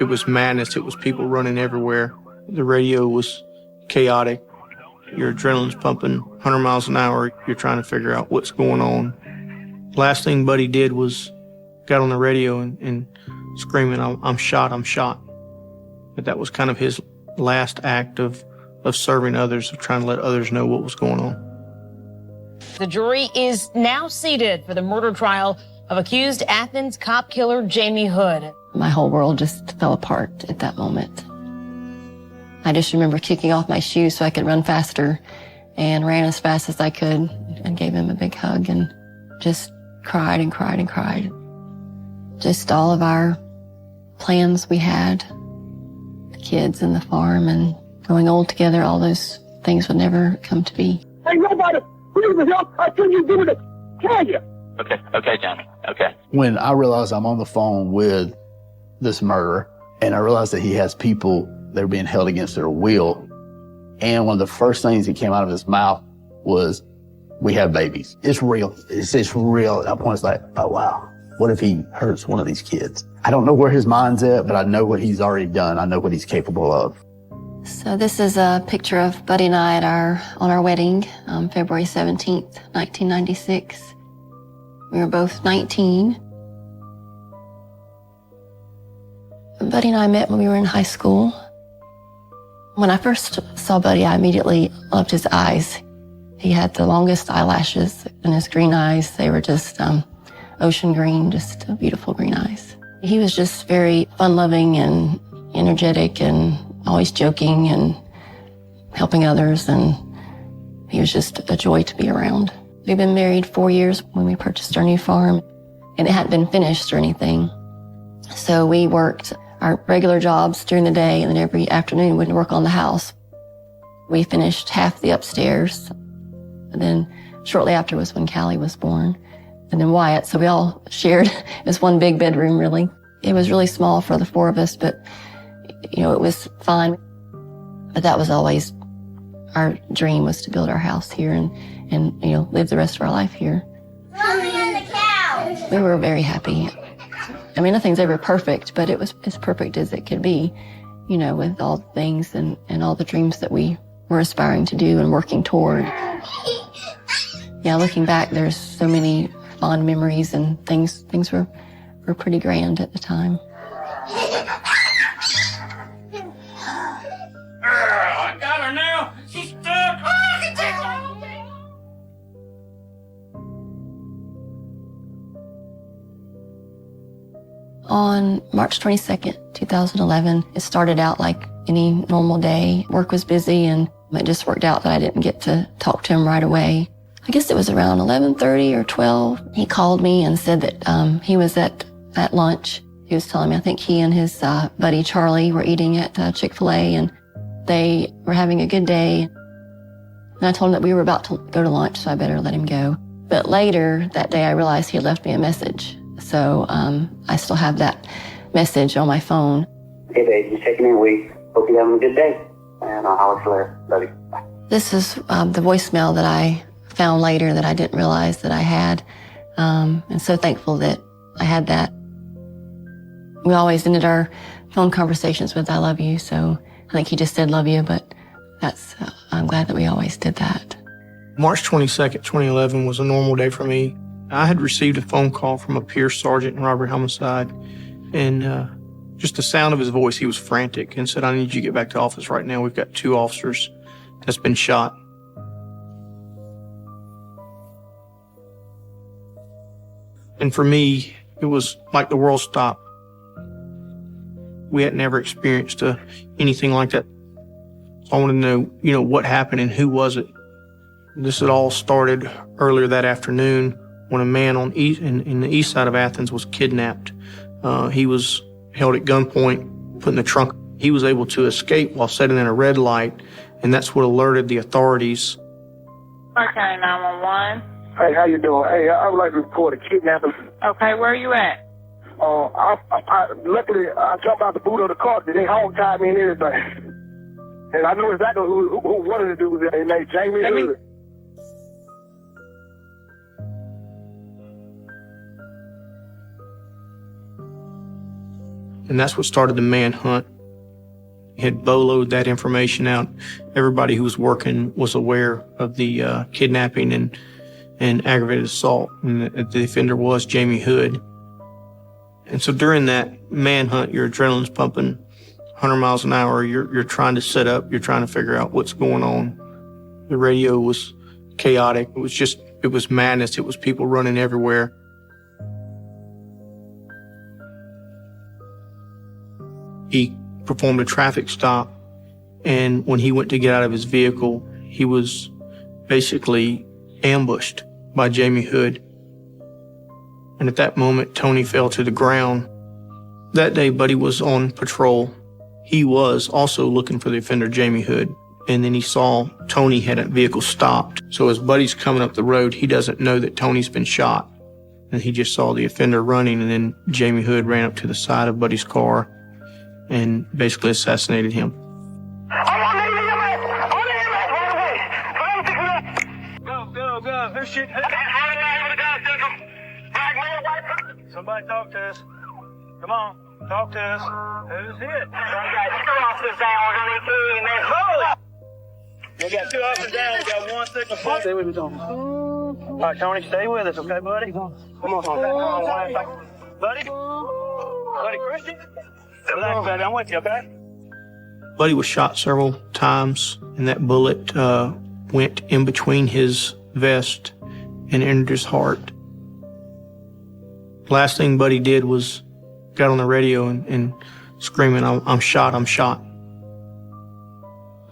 It was madness. It was people running everywhere. The radio was chaotic. Your adrenaline's pumping 100 miles an hour. You're trying to figure out what's going on. Last thing Buddy did was got on the radio and screaming, I'm shot, I'm shot. But that was kind of his last act of serving others, of trying to let others know what was going on. The jury is now seated for the murder trial of accused Athens cop killer Jamie Hood. My whole world just fell apart at that moment. I just remember kicking off my shoes so I could run faster, and ran as fast as I could and gave him a big hug and just cried and cried and cried. Just all of our plans we had, the kids and the farm and growing old together, all those things would never come to be. Ain't nobody believe the help until you do it. Tell you. Okay, Johnny. Okay. When I realized I'm on the phone with this murderer, and I realized that he has people that are being held against their will, and one of the first things that came out of his mouth was, we have babies. It's real. It's real. At that point, it's like, oh, wow. What if he hurts one of these kids? I don't know where his mind's at, but I know what he's already done. I know what he's capable of. So this is a picture of Buddy and I on our wedding, February 17th, 1996. We were both 19. Buddy and I met when we were in high school. When I first saw Buddy, I immediately loved his eyes. He had the longest eyelashes and his green eyes. They were just ocean green, just beautiful green eyes. He was just very fun-loving and energetic and always joking and helping others, and he was just a joy to be around. We've been married 4 years when we purchased our new farm, and it hadn't been finished or anything. So we worked our regular jobs during the day, and then every afternoon we'd work on the house. We finished half the upstairs, and then shortly after was when Callie was born, and then Wyatt, so we all shared this one big bedroom, really. It was really small for the four of us, but you know, it was fun. But that was always our dream, was to build our house here and you know, live the rest of our life here. We were very happy. I mean, nothing's ever perfect, but it was as perfect as it could be, you know, with all the things and all the dreams that we were aspiring to do and working toward. Yeah, looking back, there's so many fond memories, and things were pretty grand at the time. I got her now. She's stuck. I can take her. On March 22nd, 2011, it started out like any normal day. Work was busy, and it just worked out that I didn't get to talk to him right away. I guess it was around 11:30 or 12. He called me and said that he was at lunch. He was telling me, I think he and his buddy Charlie were eating at Chick-fil-A, and they were having a good day. And I told him that we were about to go to lunch, so I better let him go. But later that day, I realized he had left me a message. So I still have that message on my phone. Hey, babe, just checking in. We hope you're having a good day. And I'll holler at you later. Love you. Bye. This is the voicemail that I found later that I didn't realize that I had. And so thankful that I had that. We always ended our phone conversations with, I love you. So I think he just said, love you, but I'm glad that we always did that. March 22nd, 2011 was a normal day for me. I had received a phone call from a peer sergeant in robbery homicide, and just the sound of his voice, he was frantic and said, I need you to get back to office right now. We've got 2 officers that's been shot. And for me, it was like the world stopped. We had never experienced anything like that. So I wanted to know, what happened and who was it. This had all started earlier that afternoon when a man in the east side of Athens was kidnapped. He was held at gunpoint, put in the trunk. He was able to escape while sitting in a red light, and that's what alerted the authorities. Okay, 911. Hey, how you doing? Hey, I would like to report a kidnapping. Okay, where are you at? Luckily, I jumped out the boot of the car. They hog tied me and everything. And I know exactly who one of the dudes is. They named Jamie Hood. And that's what started the manhunt. He had boloed that information out. Everybody who was working was aware of the kidnapping and aggravated assault. And the offender was Jamie Hood. And so during that manhunt, your adrenaline's pumping 100 miles an hour. You're trying to set up. You're trying to figure out what's going on. The radio was chaotic. It was madness. It was people running everywhere. He performed a traffic stop, and when he went to get out of his vehicle, he was basically ambushed by Jamie Hood. And at that moment, Tony fell to the ground. That day, Buddy was on patrol. He was also looking for the offender, Jamie Hood. And then he saw Tony had a vehicle stopped. So as Buddy's coming up the road, he doesn't know that Tony's been shot. And he just saw the offender running, and then Jamie Hood ran up to the side of Buddy's car and basically assassinated him. Go. Who's shooting? Somebody talk to us. Come on, talk to us. Who's it? We got 2 officers down. We got 1 signal point. Stay with me, Tony. All right, Tony, stay with us, okay, buddy? Come on. Buddy Christian? Relax, buddy. I'm with you, okay? Buddy was shot several times, and that bullet went in between his vest and entered his heart. Last thing Buddy did was got on the radio and screaming, I'm shot.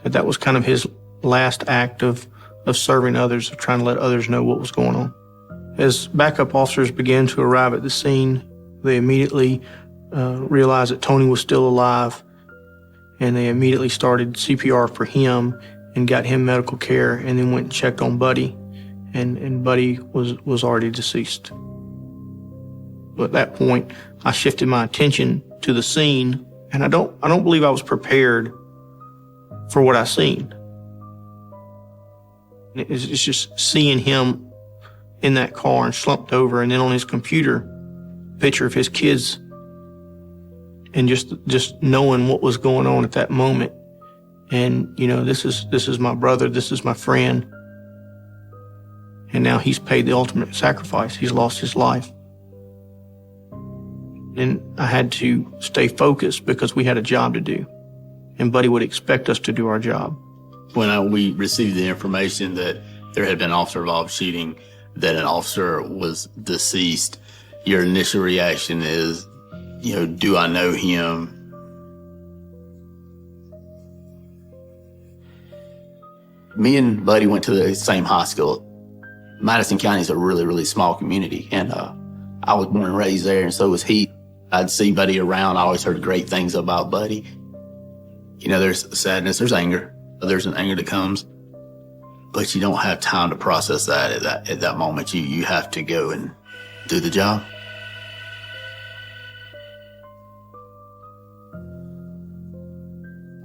And that was kind of his last act of serving others, of trying to let others know what was going on. As backup officers began to arrive at the scene, they immediately realized that Tony was still alive, and they immediately started CPR for him and got him medical care, and then went and checked on Buddy, and Buddy was already deceased. At that point, I shifted my attention to the scene, and I don't believe I was prepared for what I seen. It's just seeing him in that car and slumped over, and then on his computer, a picture of his kids, and just knowing what was going on at that moment. And, this is my brother, this is my friend. And now he's paid the ultimate sacrifice. He's lost his life. And I had to stay focused because we had a job to do. And Buddy would expect us to do our job. When we received the information that there had been an officer-involved shooting, that an officer was deceased, your initial reaction is, do I know him? Me and Buddy went to the same high school. Madison County is a really, really small community, and I was born and raised there, and so was he. I'd see Buddy around. I always heard great things about Buddy. There's sadness, there's anger. There's an anger that comes, but you don't have time to process that at that moment. You have to go and do the job.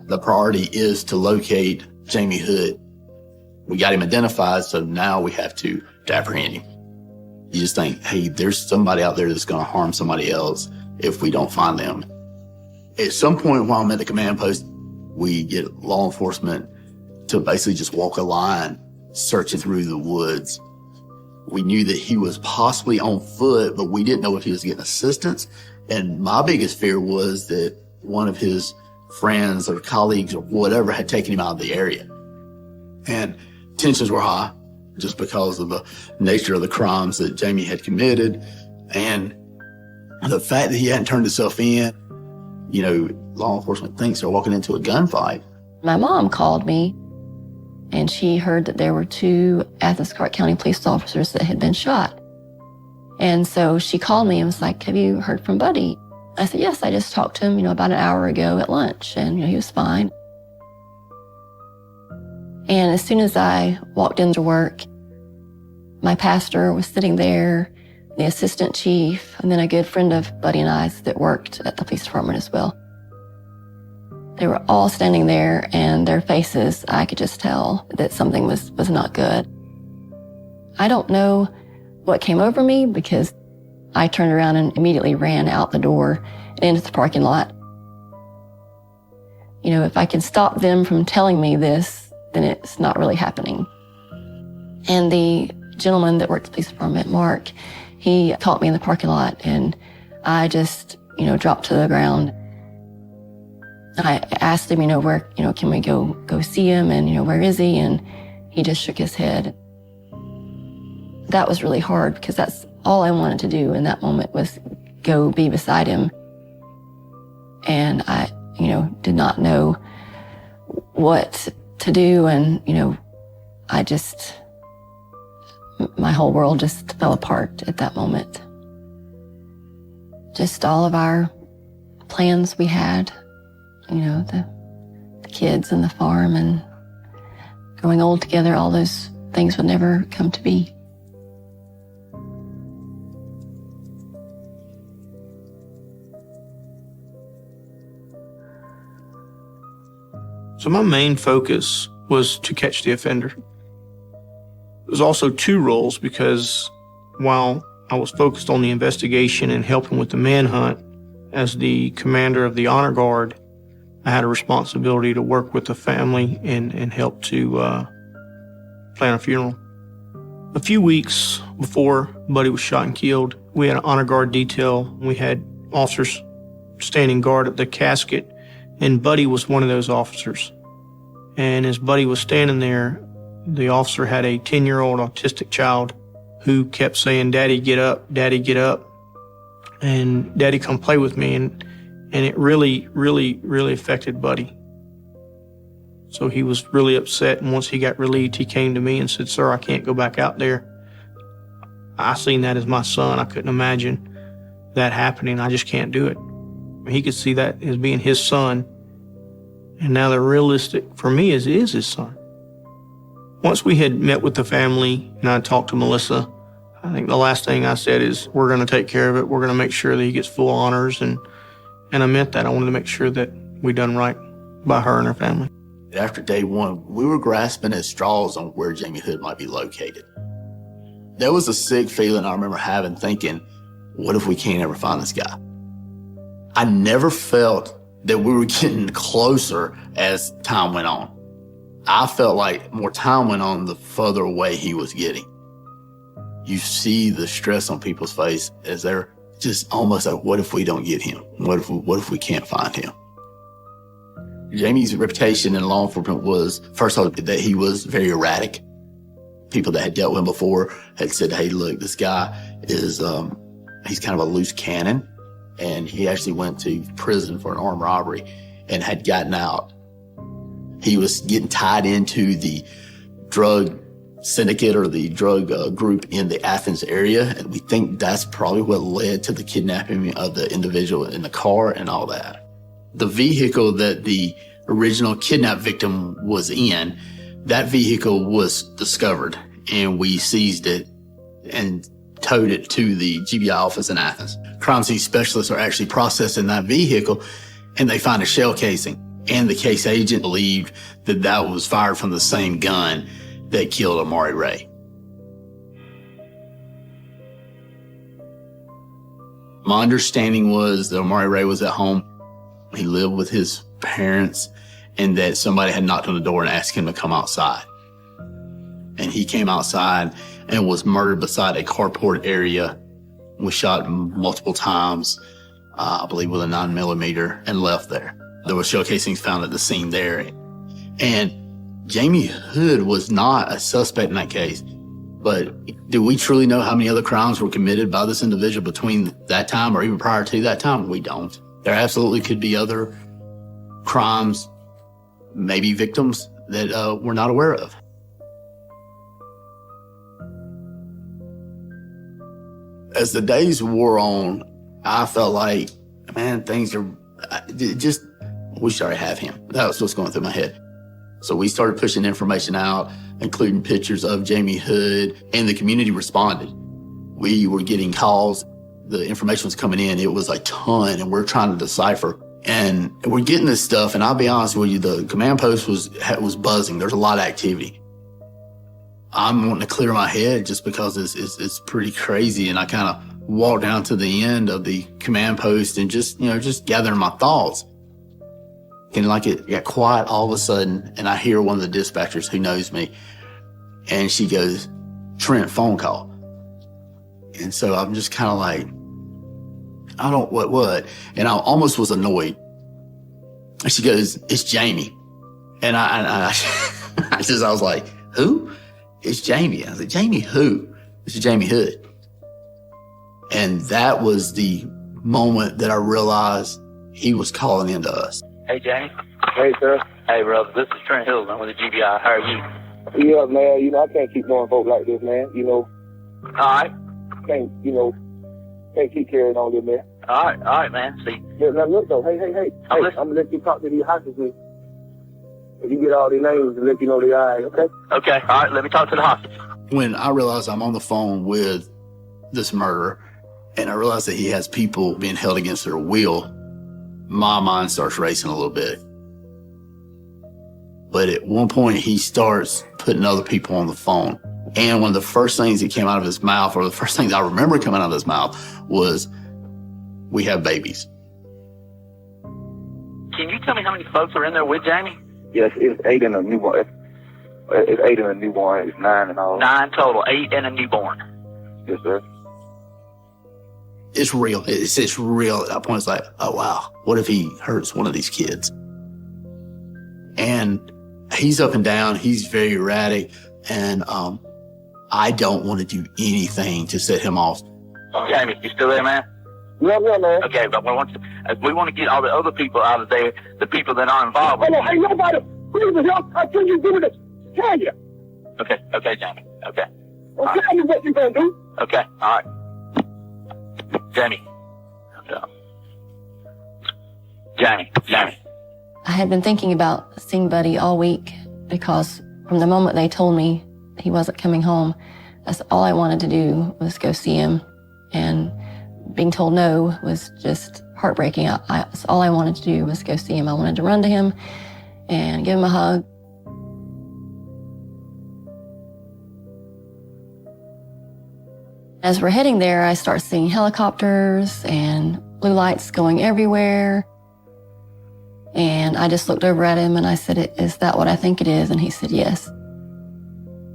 The priority is to locate Jamie Hood. We got him identified, so now we have to apprehend him. You just think, hey, there's somebody out there that's going to harm somebody else if we don't find them. At some point while I'm at the command post, we get law enforcement to basically just walk a line searching through the woods. We knew that he was possibly on foot, but we didn't know if he was getting assistance. And my biggest fear was that one of his friends or colleagues or whatever had taken him out of the area. And tensions were high just because of the nature of the crimes that Jamie had committed. And the fact that he hadn't turned himself in, law enforcement thinks they're walking into a gunfight. My mom called me, and she heard that there were 2 Athens Clarke County police officers that had been shot. And so she called me and was like, have you heard from Buddy? I said, yes, I just talked to him, about an hour ago at lunch, and, he was fine. And as soon as I walked into work, my pastor was sitting there, the assistant chief, and then a good friend of Buddy and I's that worked at the police department as well. They were all standing there, and their faces, I could just tell that something was not good. I don't know what came over me because I turned around and immediately ran out the door into the parking lot. You know, if I can stop them from telling me this, then it's not really happening. And the gentleman that worked at the police department, Mark, he caught me in the parking lot, and I just, dropped to the ground. I asked him, where, can we go see him? And, where is he? And he just shook his head. That was really hard because that's all I wanted to do in that moment was go be beside him. And I, did not know what to do. And, my whole world just fell apart at that moment. Just all of our plans we had, the kids and the farm and growing old together, all those things would never come to be. So my main focus was to catch the offender. There's also two roles because while I was focused on the investigation and helping with the manhunt, as the commander of the honor guard, I had a responsibility to work with the family and help to plan a funeral. A few weeks before Buddy was shot and killed, we had an honor guard detail. We had officers standing guard at the casket, and Buddy was one of those officers. And as Buddy was standing there, the officer had a 10-year-old autistic child who kept saying, "Daddy, get up, Daddy, get up." And Daddy, come play with me. And it really, really, really affected Buddy. So he was really upset. And once he got relieved, he came to me and said, "Sir, I can't go back out there. I seen that as my son. I couldn't imagine that happening. I just can't do it." He could see that as being his son. And now the realistic for me is it is his son. Once we had met with the family and I talked to Melissa, I think the last thing I said is, we're going to take care of it. We're going to make sure that he gets full honors. And I meant that. I wanted to make sure that we done right by her and her family. After day one, we were grasping at straws on where Jamie Hood might be located. There was a sick feeling I remember having, thinking, what if we can't ever find this guy? I never felt that we were getting closer as time went on. I felt like more time went on, the further away he was getting. You see the stress on people's face as they're just almost like, what if we don't get him? What if we can't find him? Jamie's reputation in law enforcement was, first of all, that he was very erratic. People that had dealt with him before had said, "Hey, look, this guy is, he's kind of a loose cannon." And he actually went to prison for an armed robbery and had gotten out. He was getting tied into the drug syndicate or the drug group in the Athens area. And we think that's probably what led to the kidnapping of the individual in the car and all that. The vehicle that the original kidnap victim was in, that vehicle was discovered, and we seized it and towed it to the GBI office in Athens. Crime scene specialists are actually processing that vehicle, and they find a shell casing. And the case agent believed that that was fired from the same gun that killed Amari Ray. My understanding was that Amari Ray was at home. He lived with his parents, and that somebody had knocked on the door and asked him to come outside. And he came outside and was murdered beside a carport area, was shot multiple times, I believe with a 9mm, and left there. There were shell casings found at the scene there. And Jamie Hood was not a suspect in that case. But do we truly know how many other crimes were committed by this individual between that time or even prior to that time? We don't. There absolutely could be other crimes, maybe victims that we're not aware of. As the days wore on, I felt like, man, things are just, we should already have him. That was what's going through my head. So we started pushing information out, including pictures of Jamie Hood, and the community responded. We were getting calls. The information was coming in. It was a ton, and we're trying to decipher. And we're getting this stuff, and I'll be honest with you, the command post was buzzing. There's a lot of activity. I'm wanting to clear my head just because it's pretty crazy, and I kind of walk down to the end of the command post and just gathering my thoughts. And like it got quiet all of a sudden, and I hear one of the dispatchers who knows me, and she goes, "Trent, phone call." And so I'm just kind of like, I don't, what? And I almost was annoyed. And she goes, "It's Jamie." And I was like, "Who?" "It's Jamie." I was like, "Jamie who?" "It's Jamie Hood." And that was the moment that I realized he was calling into us. Hey, Jamie. Hey, sir. Hey, brother. This is Trent Hills. I'm with the GBI. How are you? Yeah, man. I can't keep knowing folks like this, man. All right. Can't keep carrying on this, man. All right, man. See. Now, look, though. Hey. I'm going to let you talk to these hostages. If you get all their names and let you know their eyes, okay? Okay. All right. Let me talk to the hostage. When I realized I'm on the phone with this murderer, and I realized that he has people being held against their will, my mind starts racing a little bit. But at one point, he starts putting other people on the phone. And one of the first things that came out of his mouth, or the first things I remember coming out of his mouth, was, "We have babies." Can you tell me how many folks are in there with Jamie? Yes, it's 8 and a newborn. It's 8 and a newborn. It's 9 and all. 9 total, 8 and a newborn. Yes, sir. It's real. It's real. At that point, it's like, oh, wow, what if he hurts one of these kids? And he's up and down. He's very erratic. And I don't want to do anything to set him off. Jamie, you still there, man? Yeah, man. Okay, but we want to get all the other people out of there, the people that are involved. Hey, nobody, please help until you do this. Tell you. Okay, Jamie. Okay. Well, tell me what you're going to do. Okay, all right. Jamie. Jamie. I had been thinking about seeing Buddy all week because from the moment they told me he wasn't coming home, that's all I wanted to do was go see him. And being told no was just heartbreaking. That's all I wanted to do was go see him. I wanted to run to him and give him a hug. As we're heading there, I start seeing helicopters and blue lights going everywhere. And I just looked over at him and I said, "Is that what I think it is?" And he said, "Yes."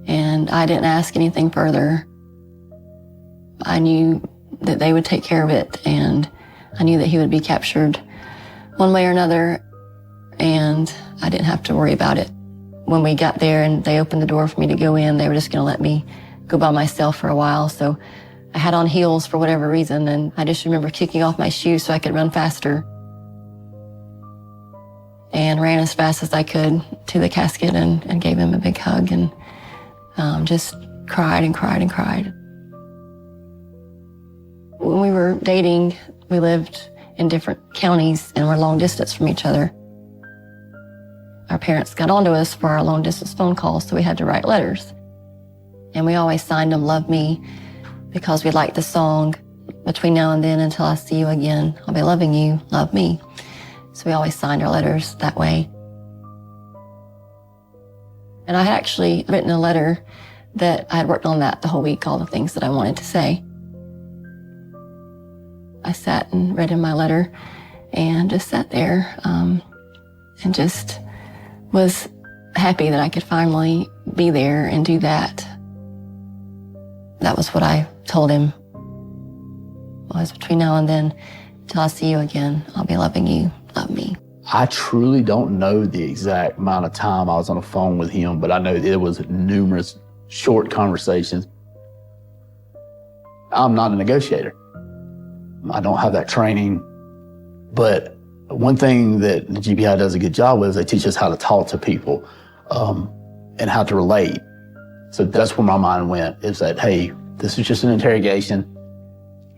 And I didn't ask anything further. I knew that they would take care of it, and I knew that he would be captured one way or another, and I didn't have to worry about it. When we got there and they opened the door for me to go in, they were just going to let me go by myself for a while. So I had on heels for whatever reason, and I just remember kicking off my shoes so I could run faster. And ran as fast as I could to the casket and gave him a big hug and just cried and cried and cried. When we were dating, we lived in different counties and were long distance from each other. Our parents got onto us for our long distance phone calls, so we had to write letters. And we always signed them "Love Me" because we liked the song, "Between now and then, until I see you again, I'll be loving you, love me." So we always signed our letters that way. And I had actually written a letter that I had worked on that the whole week, all the things that I wanted to say. I sat and read in my letter and just sat there and just was happy that I could finally be there and do that. That was what I told him. Was between now and then, till I see you again, I'll be loving you, love me. I truly don't know the exact amount of time I was on the phone with him, but I know it was numerous short conversations. I'm not a negotiator. I don't have that training, but one thing that the GBI does a good job with is they teach us how to talk to people and how to relate. So that's where my mind went, is that, hey, this is just an interrogation.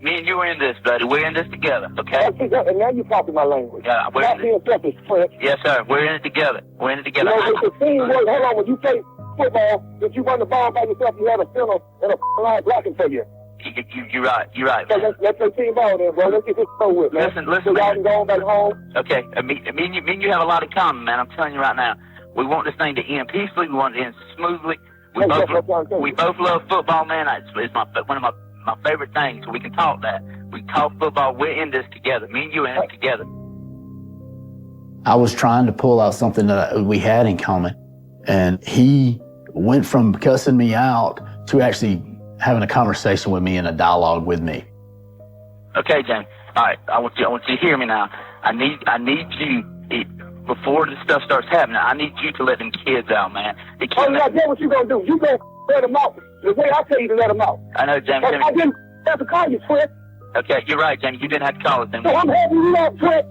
Me and you are in this, buddy. We're in this together, okay? And now you're talking my language. Yeah, we're Not in being selfish, French. Yes, sir. We're in it together. We're in it together. You know, it's a teamwork. Hold on, when you play football, if you run the ball by yourself, you have a center and a line blocking for you. You're right. You're right. So let's play team ball then, bro. Let's get this over with, man. Listen, so y'all can go on back home. Okay, me and you have a lot in common, man. I'm telling you right now. We want this thing to end peacefully. We want it to end smoothly. We both love football, man. It's one of my favorite thing, so we can talk that. We can talk football. We're in this together. Me and you are in it together. I was trying to pull out something that we had in common, and he went from cussing me out to actually having a conversation with me and a dialogue with me. Okay, James. All right, I want you to hear me now. I need you, before this stuff starts happening, I need you to let them kids out, man. The kids, that's what you gonna do. You gonna let them out the way I tell you to let them out. I know, James. I didn't have to call you, Twit. Okay, you're right, James. You didn't have to call us then. So I'm helping you out, Twit.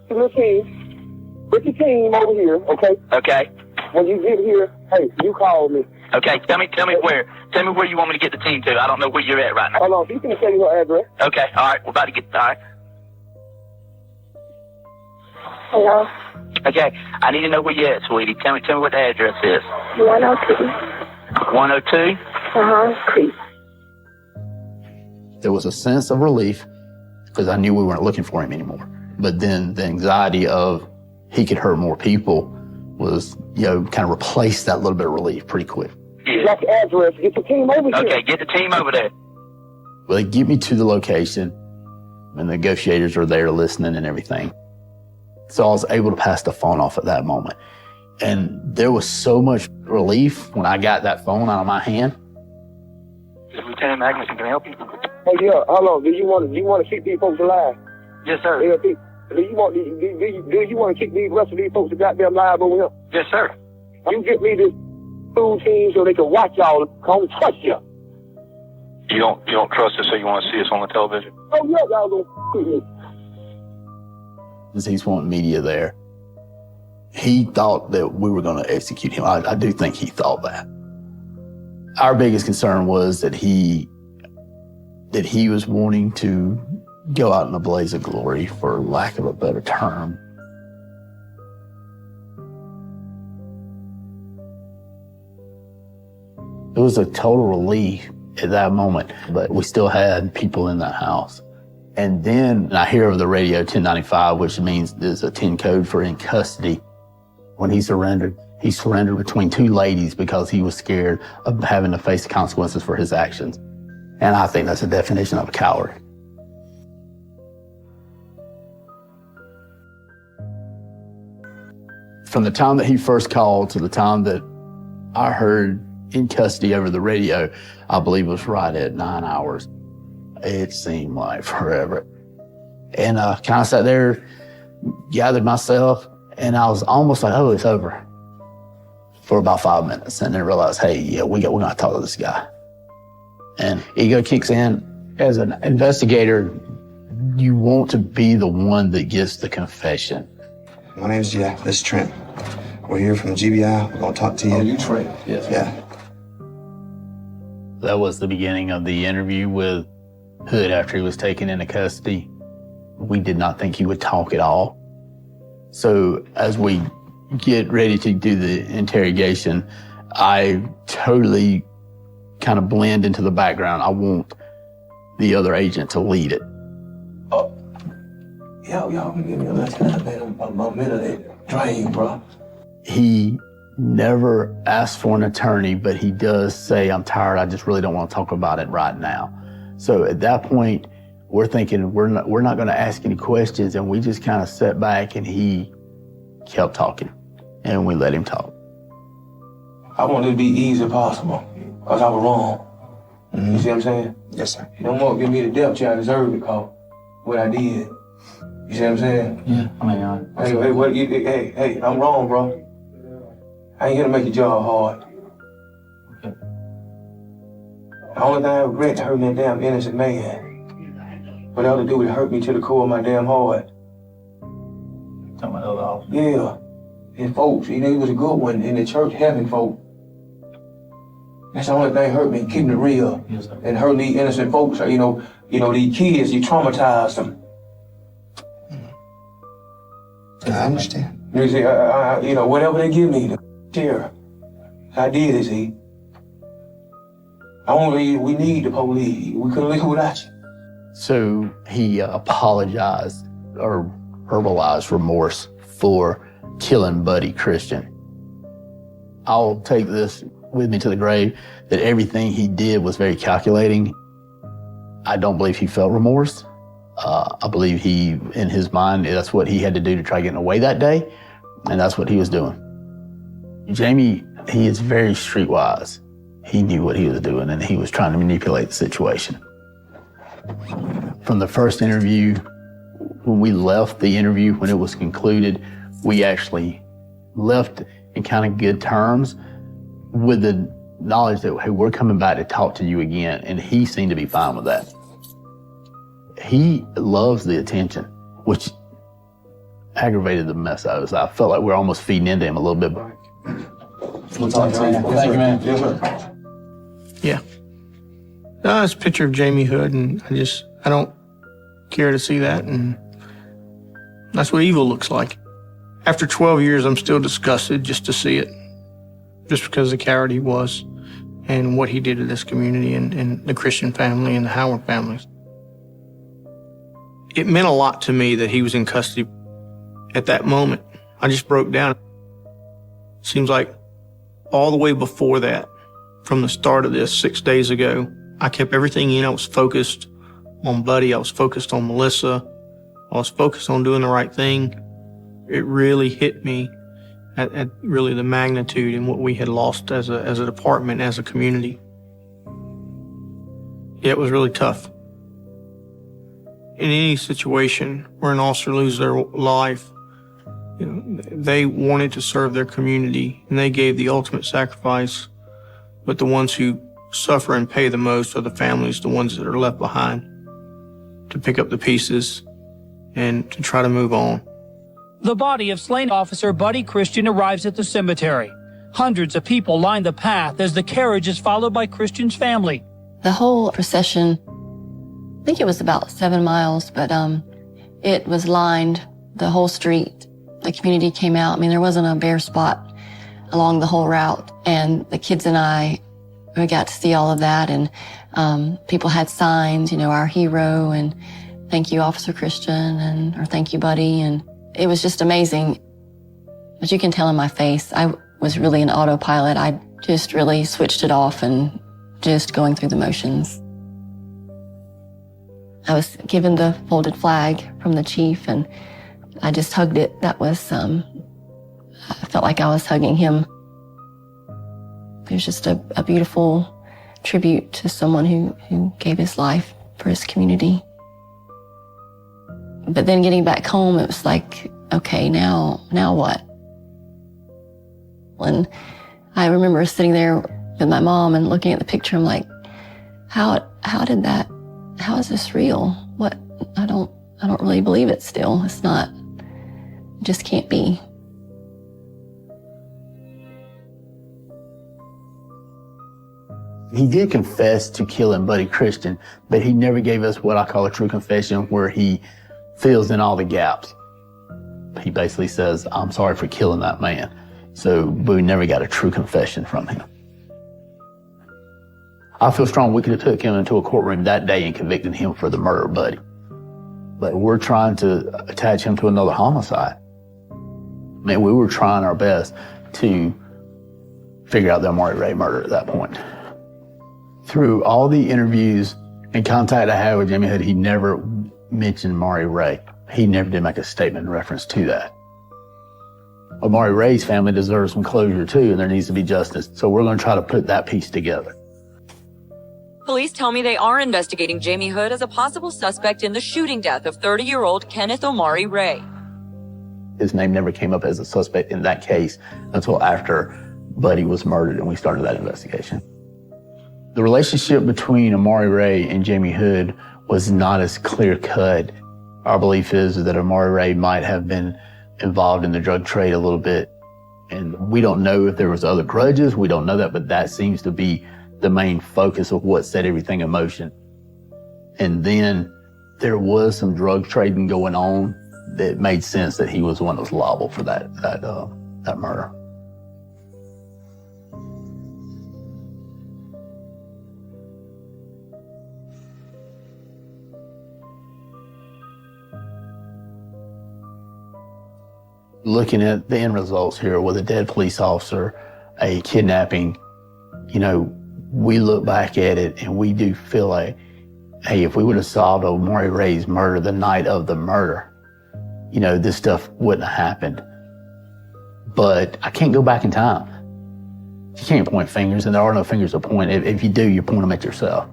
With your team over here, okay? Okay. When you get here, hey, you call me. Okay, tell me where. Tell me where you want me to get the team to. I don't know where you're at right now. Hold on, you can tell you her address. Okay, all right. We're about to get, all right. Hello. Okay, I need to know where you're at, sweetie. Tell me what the address is. 102. 102? Creek. There was a sense of relief because I knew we weren't looking for him anymore. But then the anxiety of he could hurt more people was, kind of replaced that little bit of relief pretty quick. Yeah. Got the address. Get the team over here. Okay, get the team over there. Well, they get me to the location, and the negotiators are there listening and everything. So I was able to pass the phone off at that moment. And there was so much relief when I got that phone out of my hand. Lieutenant Magnus, can I help you? Hey, yeah, hold on. Do you want to keep these folks alive? Yes, sir. Yeah, do you want to keep these rest of these folks goddamn live over here? Yes, sir. You get me this food team so they can watch y'all. Come trust you. You don't trust us, so you want to see us on the television? Oh yeah, y'all gonna see me. He's wanting media there. He thought that we were going to execute him. I do think he thought that. Our biggest concern was that he was wanting to go out in a blaze of glory, for lack of a better term. It was a total relief at that moment, but we still had people in that house. And then I hear over the radio 1095, which means there's a 10 code for in custody. When he surrendered between two ladies because he was scared of having to face the consequences for his actions. And I think that's the definition of a coward. From the time that he first called to the time that I heard in custody over the radio, I believe it was right at 9 hours. It seemed like forever. And I kind of sat there, gathered myself, and I was almost like, oh, it's over, for about 5 minutes. And then realized, hey, yeah, we're going to talk to this guy. And ego kicks in. As an investigator, you want to be the one that gets the confession. My name's Jack. This is Trent. We're here from the GBI. We're going to talk to you. Oh, you Trent? Yes. Yeah. That was the beginning of the interview with Hood after he was taken into custody. We did not think he would talk at all. So as we get ready to do the interrogation, I totally kind of blend into the background. I want the other agent to lead it. Oh, y'all can give me a minute, drain, bro. He never asked for an attorney, but he does say, I'm tired, I just really don't want to talk about it right now. So at that point, we're thinking we're not going to ask any questions, and we just kind of sat back, and he kept talking, and we let him talk. I want it to be easy as possible, because I was wrong. Mm-hmm. You see what I'm saying? Yes, sir. You don't want to give me the death chair I deserve because what I did. You see what I'm saying? Yeah, I mean, hey, I'm wrong, bro. I ain't here to make your job hard. Okay. The only thing I regret is hurting that damn innocent man. What else to do is hurt me to the core of my damn heart. Talking about other officers? Yeah. His folks, he was a good one in the church having folk. That's the only thing hurt me, keeping it real. Yes, sir. And hurting these innocent folks. You know, these kids, you traumatized them. I understand. You see, whatever they give me, the share. I did it, see. We need the police. We couldn't live without you. So he apologized or verbalized remorse for killing Buddy Christian. I'll take this with me to the grave, that everything he did was very calculating. I don't believe he felt remorse. I believe he, in his mind, that's what he had to do to try getting away that day, and that's what he was doing. Jamie, he is very streetwise. He knew what he was doing, and he was trying to manipulate the situation. From the first interview, when we left the interview, when it was concluded, we actually left in kind of good terms with the knowledge that, hey, we're coming back to talk to you again, and he seemed to be fine with that. He loves the attention, which aggravated the mess out of us. I felt like we were almost feeding into him a little bit. Thank you, man. Yes, sir. Yeah. No, it's a picture of Jamie Hood, and I don't care to see that, and that's what evil looks like. After 12 years, I'm still disgusted just to see it, just because of the coward he was and what he did to this community and the Christian family and the Howard families. It meant a lot to me that he was in custody at that moment. I just broke down. Seems like all the way before that, from the start of this 6 days ago, I kept everything in. I was focused on Buddy. I was focused on Melissa. I was focused on doing the right thing. It really hit me at really the magnitude and what we had lost as a department, as a community. Yeah, it was really tough. In any situation where an officer loses their life, they wanted to serve their community and they gave the ultimate sacrifice. But the ones who suffer and pay the most are the families, the ones that are left behind to pick up the pieces and to try to move on. The body of slain officer Buddy Christian arrives at the cemetery. Hundreds of people line the path as the carriage is followed by Christian's family. The whole procession, I think it was about 7 miles, but it was lined the whole street. The community came out. I mean, there wasn't a bare spot along the whole route. And the kids and we got to see all of that. And people had signs, our hero, and thank you, Officer Christian, or thank you, Buddy. And it was just amazing. But you can tell in my face, I was really an autopilot. I just really switched it off and just going through the motions. I was given the folded flag from the chief, and I just hugged it. That was, I felt like I was hugging him. It was just a beautiful tribute to someone who gave his life for his community. But then getting back home, it was like, okay, now what? And I remember sitting there with my mom and looking at the picture. I'm like, how is this real? What? I don't really believe it still. It's not, it just can't be. He did confess to killing Buddy Christian, but he never gave us what I call a true confession, where he fills in all the gaps. He basically says, I'm sorry for killing that man. So we never got a true confession from him. I feel strong we could have took him into a courtroom that day and convicted him for the murder of Buddy. But we're trying to attach him to another homicide. Man, we were trying our best to figure out the Amari Ray murder at that point. Through all the interviews and contact I had with Jamie Hood, he never mentioned Amari Ray. He never did make a statement in reference to that. Amari Ray's family deserves some closure too, and there needs to be justice. So we're going to try to put that piece together. Police tell me they are investigating Jamie Hood as a possible suspect in the shooting death of 30-year-old Kenneth Omari Ray. His name never came up as a suspect in that case until after Buddy was murdered and we started that investigation. The relationship between Amari Ray and Jamie Hood was not as clear-cut. Our belief is that Amari Ray might have been involved in the drug trade a little bit. And we don't know if there was other grudges. We don't know that, but that seems to be the main focus of what set everything in motion. And then there was some drug trading going on that made sense that he was the one that was liable for that murder. Looking at the end results here with a dead police officer, a kidnapping, we look back at it and we do feel like, hey, if we would have solved Omari Ray's murder the night of the murder, this stuff wouldn't have happened. But I can't go back in time. You can't point fingers, and there are no fingers to point. If you do, you point them at yourself.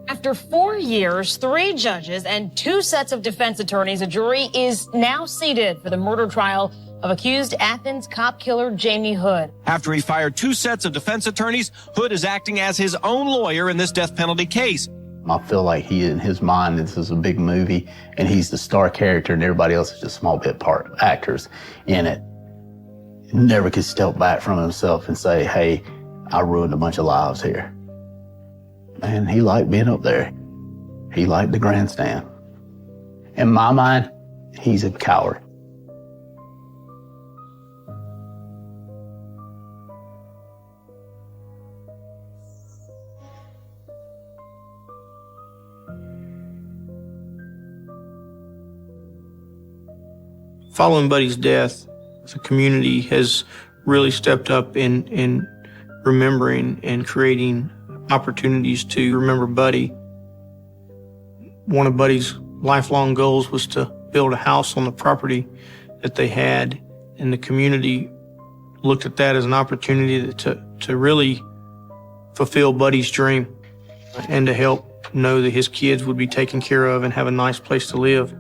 After 4 years, 3 judges, and 2 sets of defense attorneys, a jury is now seated for the murder trial of accused Athens cop killer Jamie Hood. After he fired 2 sets of defense attorneys, Hood is acting as his own lawyer in this death penalty case. I feel like in his mind, this is a big movie, and he's the star character, and everybody else is just small bit part actors in it. Never could step back from himself and say, hey, I ruined a bunch of lives here. And he liked being up there. He liked the grandstand. In my mind, he's a coward. Following Buddy's death, the community has really stepped up in remembering and creating opportunities to remember Buddy. One of Buddy's lifelong goals was to build a house on the property that they had, and the community looked at that as an opportunity to really fulfill Buddy's dream and to help know that his kids would be taken care of and have a nice place to live.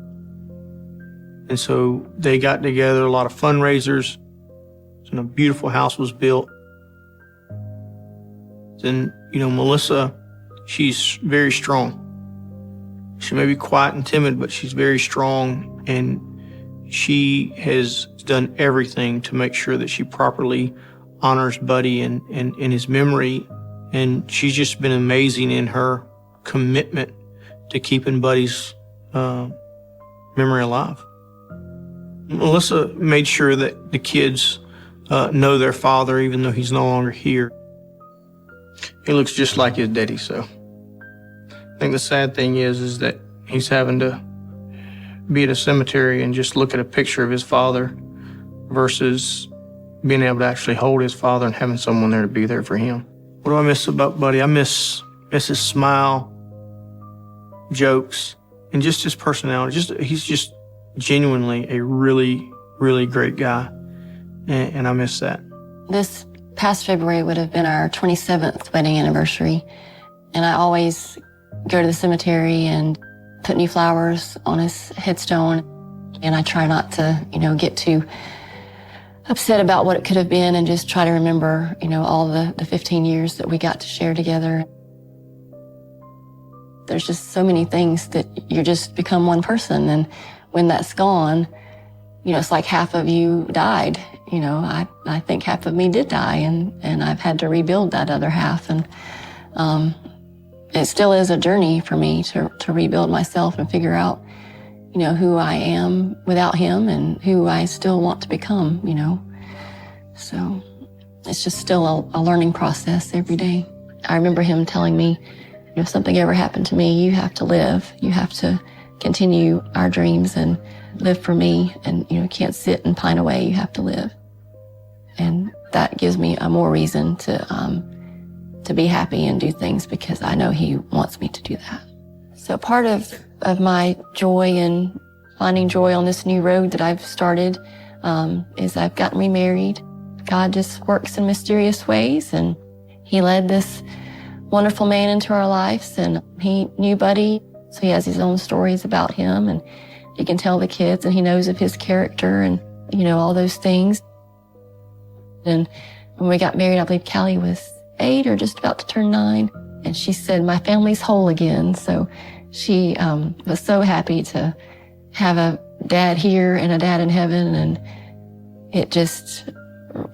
And so they got together, a lot of fundraisers, and a beautiful house was built. And, Melissa, she's very strong. She may be quiet and timid, but she's very strong, and she has done everything to make sure that she properly honors Buddy and his memory. And she's just been amazing in her commitment to keeping Buddy's memory alive. Melissa made sure that the kids know their father, even though he's no longer here. He looks just like his daddy, so I think the sad thing is that he's having to be at a cemetery and just look at a picture of his father versus being able to actually hold his father and having someone there to be there for him. What do I miss about Buddy? I miss his smile, jokes, and just his personality. He's just genuinely a really, really great guy, and I miss that. This past February would have been our 27th wedding anniversary, and I always go to the cemetery and put new flowers on his headstone, and I try not to, get too upset about what it could have been and just try to remember, all the 15 years that we got to share together. There's just so many things that you just become one person, and when that's gone, it's like half of you died. I think half of me did die, and I've had to rebuild that other half. And it still is a journey for me to rebuild myself and figure out, who I am without him and who I still want to become, So it's just still a learning process every day. I remember him telling me, if something ever happened to me, you have to live. You have to continue our dreams and live for me, and can't sit and pine away. You have to live. And that gives me a more reason to be happy and do things, because I know he wants me to do that. So part of my joy and finding joy on this new road that I've started is I've gotten remarried. God just works in mysterious ways, and he led this wonderful man into our lives, and he knew Buddy, so he has his own stories about him, and he can tell the kids, and he knows of his character and, all those things. And when we got married, I believe Callie was 8 or just about to turn 9, and she said, my family's whole again. So she was so happy to have a dad here and a dad in heaven, and it just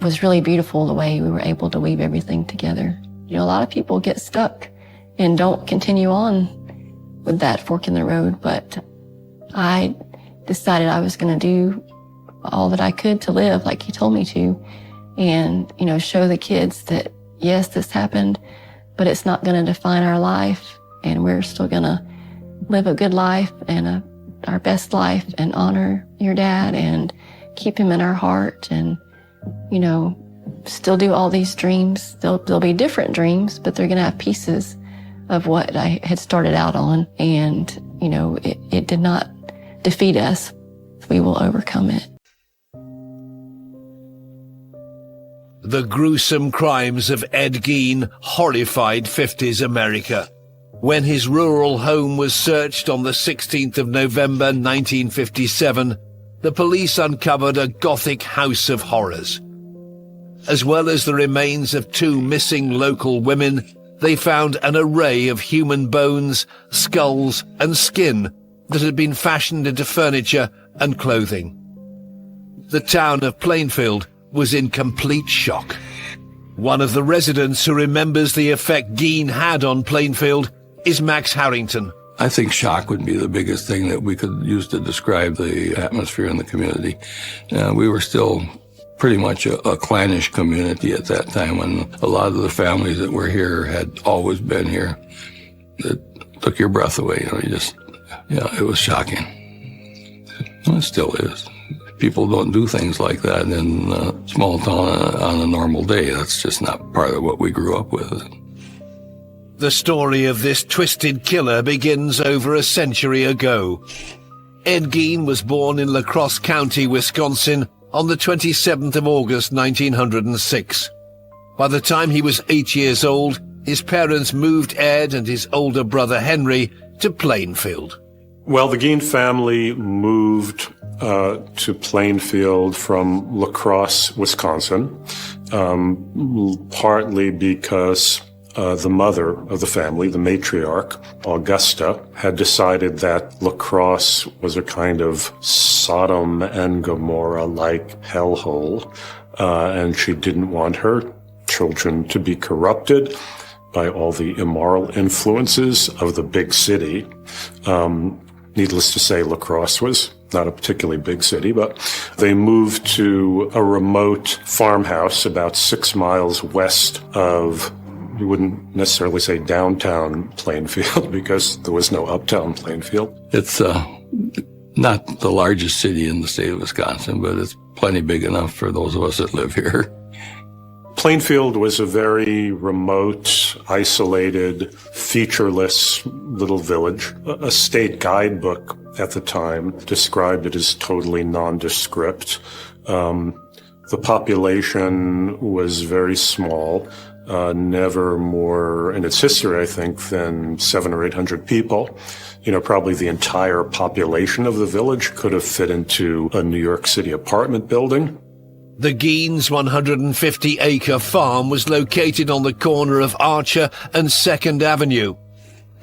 was really beautiful the way we were able to weave everything together. A lot of people get stuck and don't continue on with that fork in the road, but I decided I was going to do all that I could to live like he told me to, and, show the kids that, yes, this happened, but it's not going to define our life, and we're still going to live a good life and our best life and honor your dad and keep him in our heart and, still do all these dreams. They'll be different dreams, but they're going to have pieces of what I had started out on. And, it did not defeat us. We will overcome it. The gruesome crimes of Ed Gein horrified 50s America. When his rural home was searched on the 16th of November 1957, the police uncovered a Gothic house of horrors. As well as the remains of 2 missing local women, they found an array of human bones, skulls, and skin that had been fashioned into furniture and clothing. The town of Plainfield was in complete shock. One of the residents who remembers the effect Gein had on Plainfield is Max Harrington. I think shock would be the biggest thing that we could use to describe the atmosphere in the community. We were still pretty much a clannish community at that time, when a lot of the families that were here had always been here. It took your breath away. It was shocking. It still is. People don't do things like that in a small town on a normal day. That's just not part of what we grew up with. The story of this twisted killer begins over a century ago. Ed Gein was born in La Crosse County, Wisconsin, on the 27th of August, 1906. By the time he was 8 years old, his parents moved Ed and his older brother Henry to Plainfield. Well, the Gein family moved to Plainfield from La Crosse, Wisconsin, partly because the mother of the family, the matriarch, Augusta, had decided that La Crosse was a kind of Sodom and Gomorrah-like hellhole, and she didn't want her children to be corrupted by all the immoral influences of the big city. Needless to say, La Crosse was not a particularly big city, but they moved to a remote farmhouse about 6 miles west of, you wouldn't necessarily say downtown Plainfield, because there was no uptown Plainfield. It's not the largest city in the state of Wisconsin, but it's plenty big enough for those of us that live here. Plainfield was a very remote, isolated, featureless little village. A state guidebook at the time described it as totally nondescript. The population was very small, never more in its history, I think, than 700 or 800 people. Probably the entire population of the village could have fit into a New York City apartment building. The Gein's 150-acre farm was located on the corner of Archer and 2nd Avenue.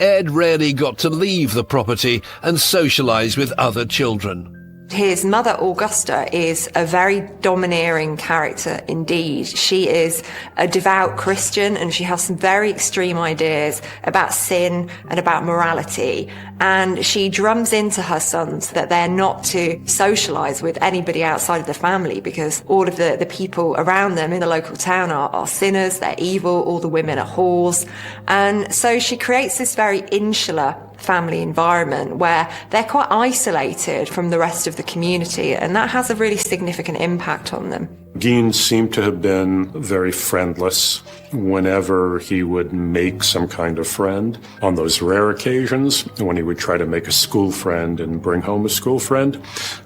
Ed rarely got to leave the property and socialize with other children. His mother, Augusta, is a very domineering character indeed. She is a devout Christian, and she has some very extreme ideas about sin and about morality. And she drums into her sons that they're not to socialize with anybody outside of the family, because all of the people around them in the local town are sinners, they're evil, all the women are whores. And so she creates this very insular family environment where they're quite isolated from the rest of the community, and that has a really significant impact on them. Gein seemed to have been very friendless whenever he would make some kind of friend. On those rare occasions, when he would try to make a school friend and bring home a school friend,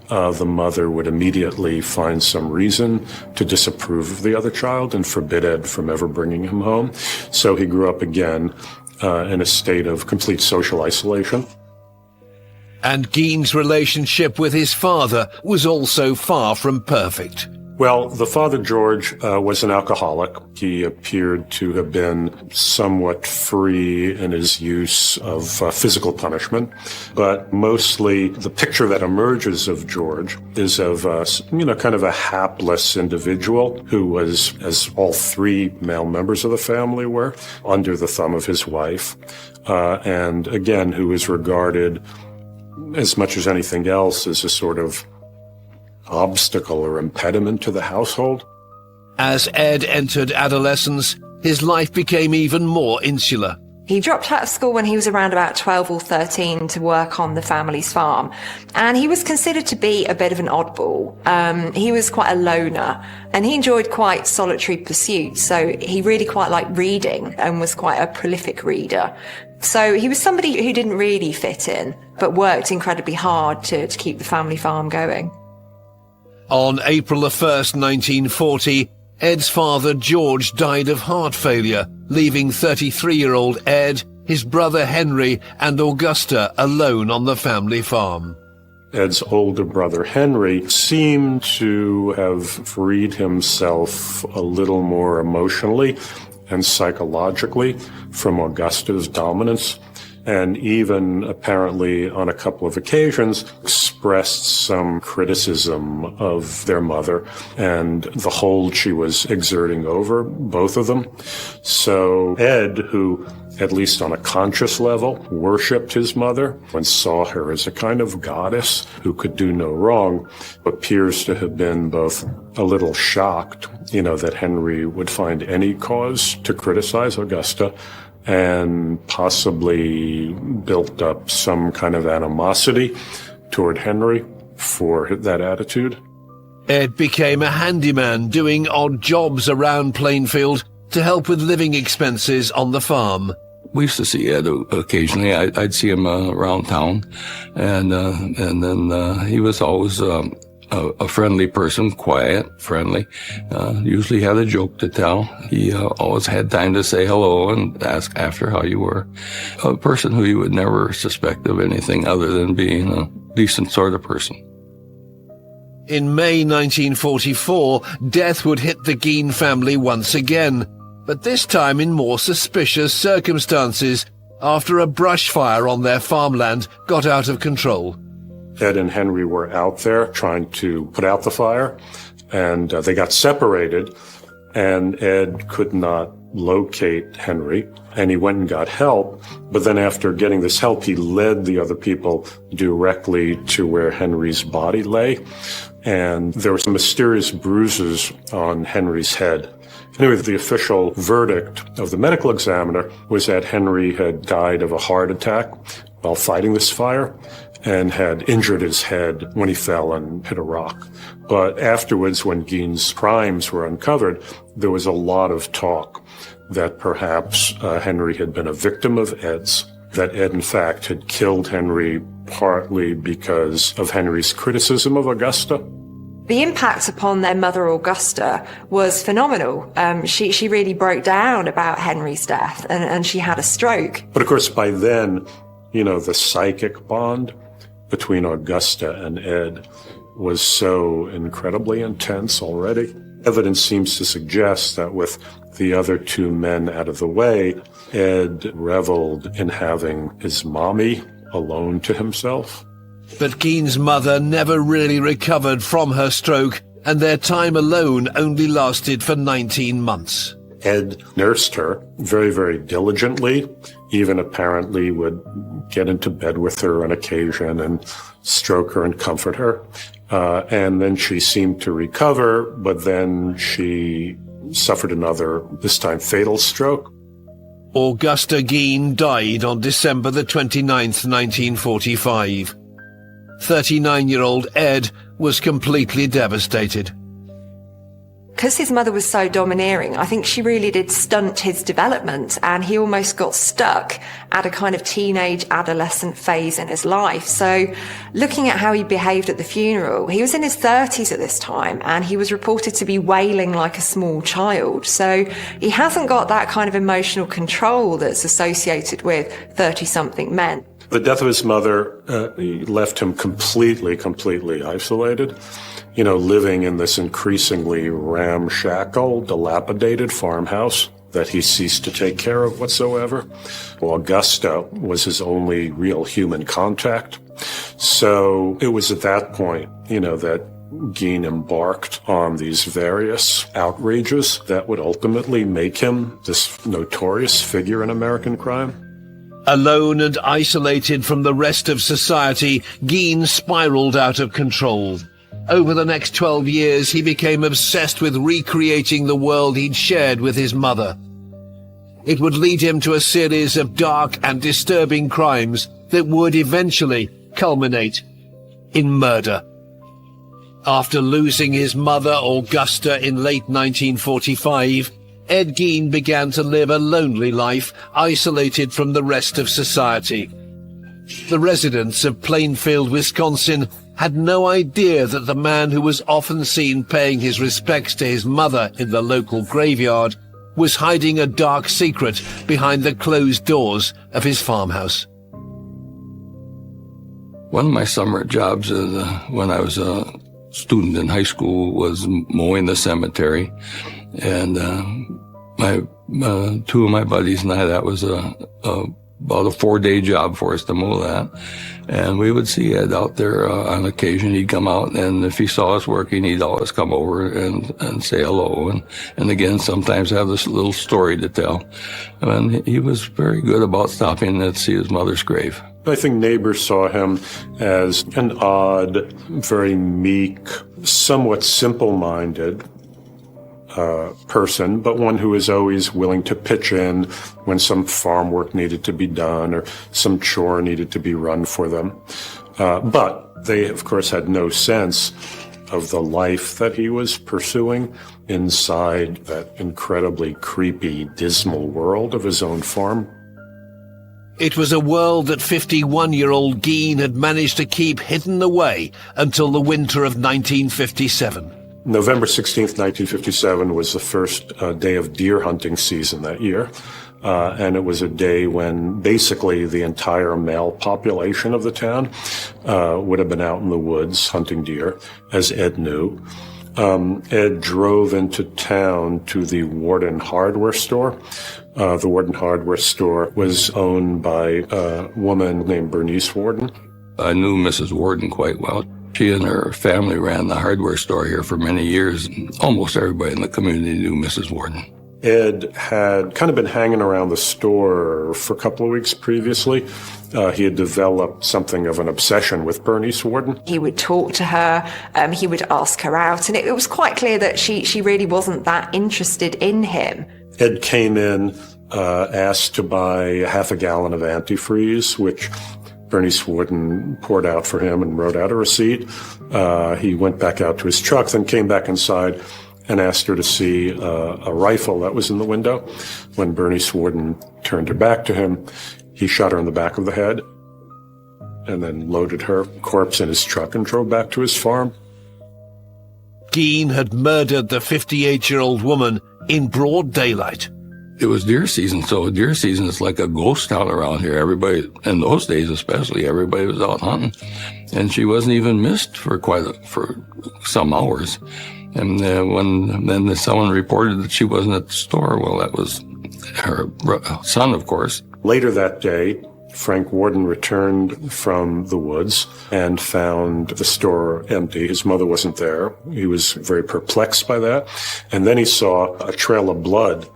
the mother would immediately find some reason to disapprove of the other child and forbid Ed from ever bringing him home. So he grew up again in a state of complete social isolation. And Gein's relationship with his father was also far from perfect. Well, the father, George, was an alcoholic. He appeared to have been somewhat free in his use of physical punishment, but mostly the picture that emerges of George is of, kind of a hapless individual who was, as all 3 male members of the family were, under the thumb of his wife, and again, who is regarded as much as anything else as a sort of obstacle or impediment to the household. As Ed entered adolescence, his life became even more insular. He dropped out of school when he was around about 12 or 13 to work on the family's farm. And he was considered to be a bit of an oddball. He was quite a loner and he enjoyed quite solitary pursuits. So he really quite liked reading and was quite a prolific reader. So he was somebody who didn't really fit in, but worked incredibly hard to keep the family farm going. On April 1st, 1940, Ed's father, George, died of heart failure, leaving 33-year-old Ed, his brother Henry, and Augusta alone on the family farm. Ed's older brother, Henry, seemed to have freed himself a little more emotionally and psychologically from Augusta's dominance, and even apparently on a couple of occasions expressed some criticism of their mother and the hold she was exerting over both of them. So Ed, who at least on a conscious level worshipped his mother and saw her as a kind of goddess who could do no wrong, appears to have been both a little shocked, that Henry would find any cause to criticize Augusta, and possibly built up some kind of animosity toward Henry for that attitude. Ed became a handyman, doing odd jobs around Plainfield to help with living expenses on the farm. We used to see Ed occasionally. I'd see him around town, and then he was always a friendly person, quiet, friendly, usually had a joke to tell. He always had time to say hello and ask after how you were. A person who you would never suspect of anything other than being a decent sort of person. In May 1944, death would hit the Gein family once again, but this time in more suspicious circumstances, after a brush fire on their farmland got out of control. Ed and Henry were out there trying to put out the fire, and they got separated, and Ed could not locate Henry, and he went and got help. But then after getting this help, he led the other people directly to where Henry's body lay, and there were some mysterious bruises on Henry's head. Anyway, the official verdict of the medical examiner was that Henry had died of a heart attack while fighting this fire, and had injured his head when he fell and hit a rock. But afterwards, when Gein's crimes were uncovered, there was a lot of talk that perhaps Henry had been a victim of Ed's, that Ed, in fact, had killed Henry partly because of Henry's criticism of Augusta. The impact upon their mother, Augusta, was phenomenal. She really broke down about Henry's death, and she had a stroke. But of course, by then, the psychic bond between Augusta and Ed was so incredibly intense already. Evidence seems to suggest that with the other two men out of the way, Ed reveled in having his mommy alone to himself. But Gein's mother never really recovered from her stroke, and their time alone only lasted for 19 months. Ed nursed her very, very diligently, even apparently would get into bed with her on occasion and stroke her and comfort her. And then she seemed to recover, but then she suffered another, this time fatal stroke. Augusta Gein died on December the 29th, 1945. 39-year-old Ed was completely devastated. Because his mother was so domineering, I think she really did stunt his development, and he almost got stuck at a kind of teenage adolescent phase in his life. So looking at how he behaved at the funeral, he was in his 30s at this time, and he was reported to be wailing like a small child. So he hasn't got that kind of emotional control that's associated with 30-something men. The death of his mother left him completely isolated. Living in this increasingly ramshackle, dilapidated farmhouse that he ceased to take care of whatsoever. Augusta was his only real human contact. So it was at that point, that Gein embarked on these various outrages that would ultimately make him this notorious figure in American crime. Alone and isolated from the rest of society, Gein spiraled out of control. Over the next 12 years, he became obsessed with recreating the world he'd shared with his mother. it would lead him to a series of dark and disturbing crimes that would eventually culminate in murder. After losing his mother, Augusta, in late 1945, Ed Gein began to live a lonely life, isolated from the rest of society. The residents of Plainfield, Wisconsin, had no idea that the man who was often seen paying his respects to his mother in the local graveyard was hiding a dark secret behind the closed doors of his farmhouse. One of my summer jobs when I was a student in high school was mowing the cemetery, and two of my buddies and I, that was about a 4-day job for us to mow that. And we would see Ed out there on occasion. He'd come out, and if he saw us working, he'd always come over and say hello. And again, sometimes have this little story to tell. And he was very good about stopping to see his mother's grave. I think neighbors saw him as an odd, very meek, somewhat simple-minded person, but one who was always willing to pitch in when some farm work needed to be done or some chore needed to be run for them. But they, of course, had no sense of the life that he was pursuing inside that incredibly creepy, dismal world of his own farm. It was a world that 51-year-old Gein had managed to keep hidden away until the winter of 1957. November 16th, 1957 was the first day of deer hunting season that year. And it was a day when basically the entire male population of the town would have been out in the woods hunting deer, as Ed knew. Ed drove into town to the Warden hardware store. The Warden hardware store was owned by a woman named Bernice Warden. I knew Mrs. Warden quite well. She and her family ran the hardware store here for many years. Almost everybody in the community knew Mrs. Warden. Ed had kind of been hanging around the store for a couple of weeks previously. He had developed something of an obsession with Bernice Warden. He would talk to her, he would ask her out, and it was quite clear that she really wasn't that interested in him. Ed came in, asked to buy half a gallon of antifreeze, which Bernice Warden poured out for him and wrote out a receipt. He went back out to his truck, then came back inside and asked her to see a rifle that was in the window. When Bernice Warden turned her back to him, he shot her in the back of the head and then loaded her corpse in his truck and drove back to his farm. Gein had murdered the 58-year-old woman in broad daylight. It was deer season, so deer season is like a ghost town around here. Everybody, in those days especially, everybody was out hunting. And she wasn't even missed for some hours. And when someone reported that she wasn't at the store, well, that was her son, of course. Later that day, Frank Warden returned from the woods and found the store empty. His mother wasn't there. He was very perplexed by that. And then he saw a trail of blood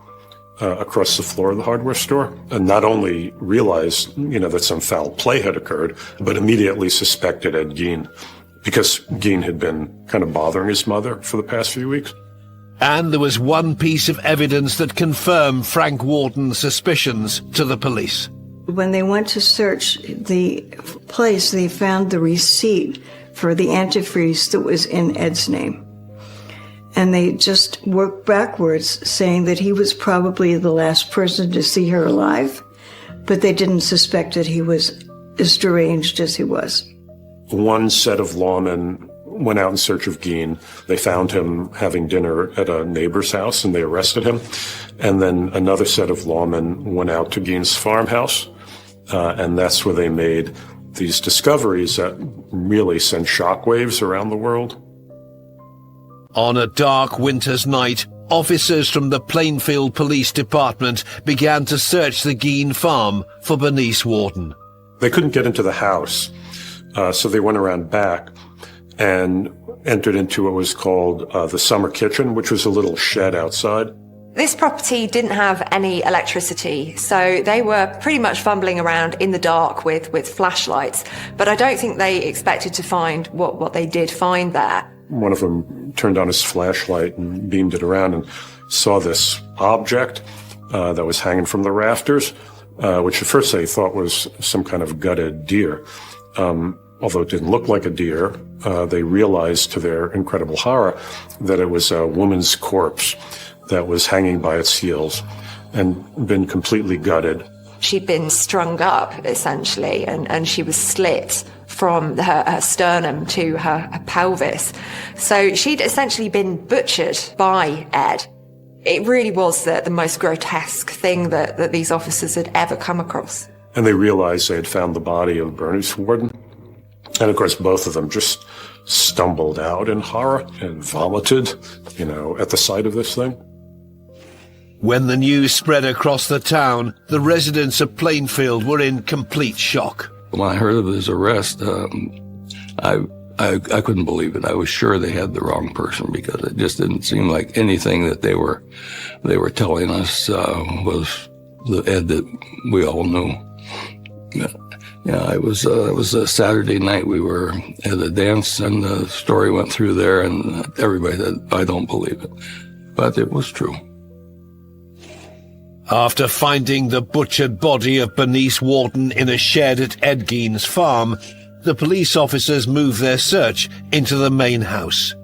across the floor of the hardware store, and not only realized, that some foul play had occurred, but immediately suspected Ed Gein, because Gein had been kind of bothering his mother for the past few weeks. And there was one piece of evidence that confirmed Frank Warden's suspicions to the police. When they went to search the place, they found the receipt for the antifreeze that was in Ed's name. And they just worked backwards, saying that he was probably the last person to see her alive, but they didn't suspect that he was as deranged as he was. One set of lawmen went out in search of Gein. They found him having dinner at a neighbor's house, and they arrested him. And then another set of lawmen went out to Gein's farmhouse, and that's where they made these discoveries that really sent shockwaves around the world. On a dark winter's night, officers from the Plainfield Police Department began to search the Gein farm for Bernice Warden. They couldn't get into the house, so they went around back and entered into what was called the summer kitchen, which was a little shed outside. This property didn't have any electricity, so they were pretty much fumbling around in the dark with flashlights, but I don't think they expected to find what they did find there. One of them turned on his flashlight and beamed it around and saw this object that was hanging from the rafters, which at first they thought was some kind of gutted deer. Although it didn't look like a deer, they realized to their incredible horror that it was a woman's corpse that was hanging by its heels and been completely gutted. She'd been strung up, essentially, and she was slit from her sternum to her pelvis. So she'd essentially been butchered by Ed. It really was the most grotesque thing that these officers had ever come across. And they realized they had found the body of Bernice Warden. And of course, both of them just stumbled out in horror and vomited, at the sight of this thing. When the news spread across the town, the residents of Plainfield were in complete shock. When I heard of his arrest, I couldn't believe it. I was sure they had the wrong person because it just didn't seem like anything that they were telling us was the Ed that we all knew. Yeah, it was a Saturday night. We were at a dance, and the story went through there, and everybody said, "I don't believe it," but it was true. After finding the butchered body of Bernice Wharton in a shed at Ed Gein's farm, the police officers moved their search into the main house.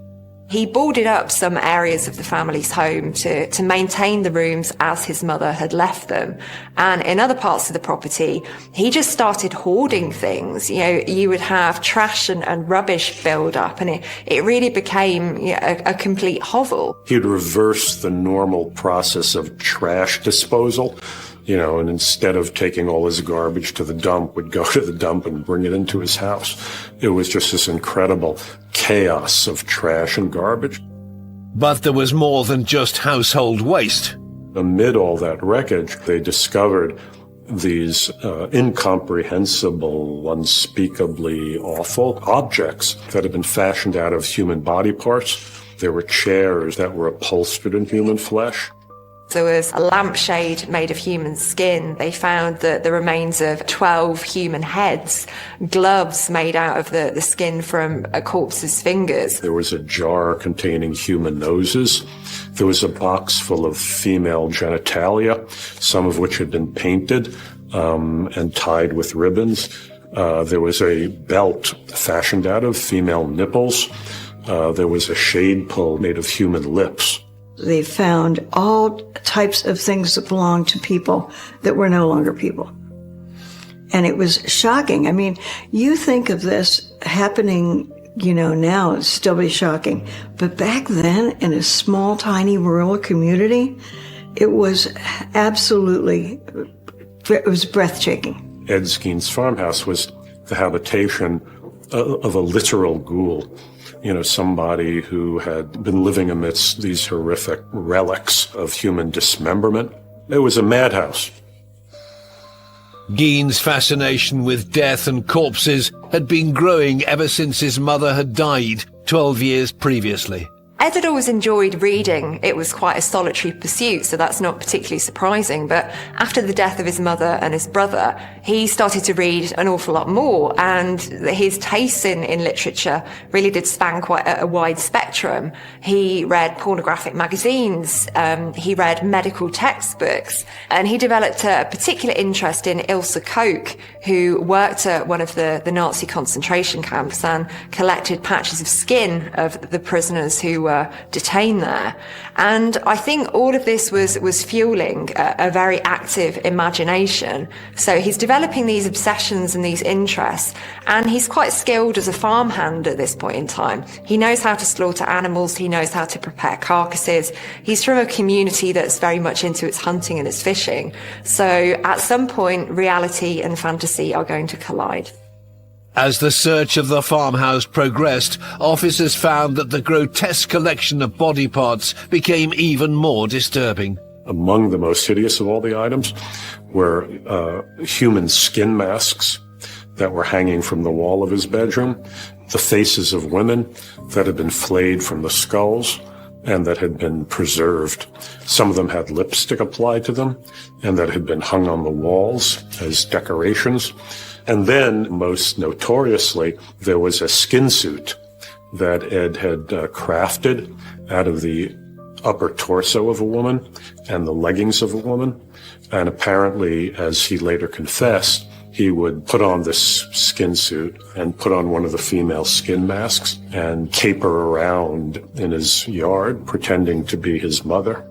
He boarded up some areas of the family's home to maintain the rooms as his mother had left them. And in other parts of the property, he just started hoarding things. You would have trash and rubbish build up, and it really became a complete hovel. He'd reverse the normal process of trash disposal, and instead of taking all his garbage to the dump, would go to the dump and bring it into his house. It was just this incredible chaos of trash and garbage. But there was more than just household waste. Amid all that wreckage, they discovered these incomprehensible, unspeakably awful objects that had been fashioned out of human body parts. There were chairs that were upholstered in human flesh. There was a lampshade made of human skin. They found the remains of 12 human heads, gloves made out of the skin from a corpse's fingers. There was a jar containing human noses. There was a box full of female genitalia, some of which had been painted and tied with ribbons. There was a belt fashioned out of female nipples. There was a shade pull made of human lips. They found all types of things that belonged to people that were no longer people. And it was shocking. I mean, you think of this happening, now it'd still be shocking. But back then, in a small, tiny rural community, it was it was breathtaking. Ed Gein's farmhouse was the habitation of a literal ghoul. Somebody who had been living amidst these horrific relics of human dismemberment. It was a madhouse. Gein's fascination with death and corpses had been growing ever since his mother had died 12 years previously. Ed had always enjoyed reading. It was quite a solitary pursuit, so that's not particularly surprising. But after the death of his mother and his brother, he started to read an awful lot more, and his tastes in literature really did span quite a wide spectrum. He read pornographic magazines, he read medical textbooks, and he developed a particular interest in Ilse Koch, who worked at one of the Nazi concentration camps and collected patches of skin of the prisoners who were detained there. And I think all of this was fueling a very active imagination. So he's developing these obsessions and these interests, and he's quite skilled as a farmhand at this point in time. He knows how to slaughter animals, he knows how to prepare carcasses. He's from a community that's very much into its hunting and its fishing. So at some point, reality and fantasy are going to collide. As the search of the farmhouse progressed, officers found that the grotesque collection of body parts became even more disturbing. Among the most hideous of all the items were human skin masks that were hanging from the wall of his bedroom, the faces of women that had been flayed from the skulls and that had been preserved. Some of them had lipstick applied to them and that had been hung on the walls as decorations. And then, most notoriously, there was a skin suit that Ed had crafted out of the upper torso of a woman and the leggings of a woman. And apparently, as he later confessed, he would put on this skin suit and put on one of the female skin masks and caper around in his yard, pretending to be his mother.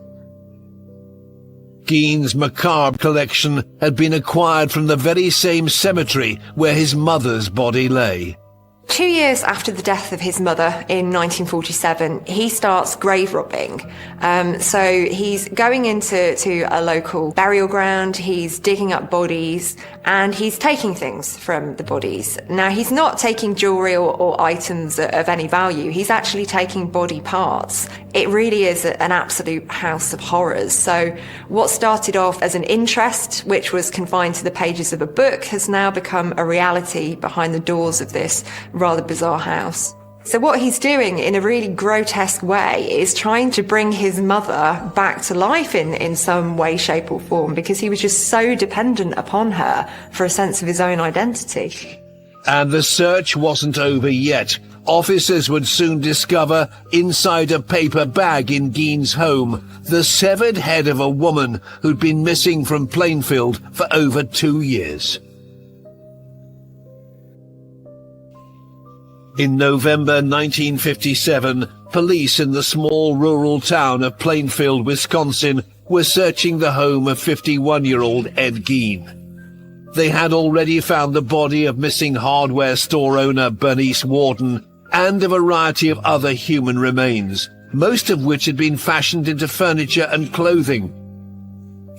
Gein's macabre collection had been acquired from the very same cemetery where his mother's body lay. 2 years after the death of his mother in 1947, he starts grave robbing. So he's going into a local burial ground, he's digging up bodies, and he's taking things from the bodies. Now, he's not taking jewellery or items of any value, he's actually taking body parts. It really is an absolute house of horrors. So what started off as an interest, which was confined to the pages of a book, has now become a reality behind the doors of this rather bizarre house. So what he's doing in a really grotesque way is trying to bring his mother back to life in some way, shape or form, because he was just so dependent upon her for a sense of his own identity. And the search wasn't over yet. Officers would soon discover, inside a paper bag in Gein's home, the severed head of a woman who'd been missing from Plainfield for over 2 years. In November 1957, police in the small rural town of Plainfield, Wisconsin, were searching the home of 51-year-old Ed Gein. They had already found the body of missing hardware store owner Bernice Warden and a variety of other human remains, most of which had been fashioned into furniture and clothing.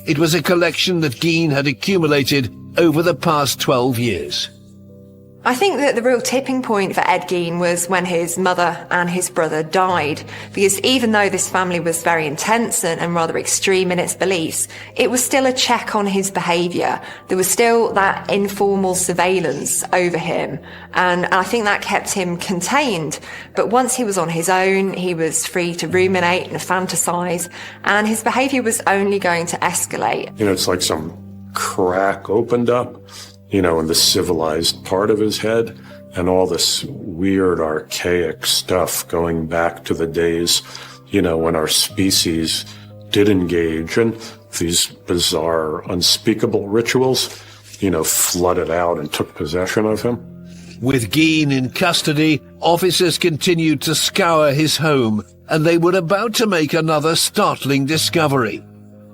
It was a collection that Gein had accumulated over the past 12 years. I think that the real tipping point for Ed Gein was when his mother and his brother died, because even though this family was very intense and rather extreme in its beliefs, it was still a check on his behaviour. There was still that informal surveillance over him, and I think that kept him contained. But once he was on his own, he was free to ruminate and fantasise, and his behaviour was only going to escalate. You know, it's like some crack opened up, you know, in the civilized part of his head, and all this weird, archaic stuff going back to the days, you know, when our species did engage in these bizarre, unspeakable rituals, you know, flooded out and took possession of him. With Gein in custody, officers continued to scour his home, and they were about to make another startling discovery.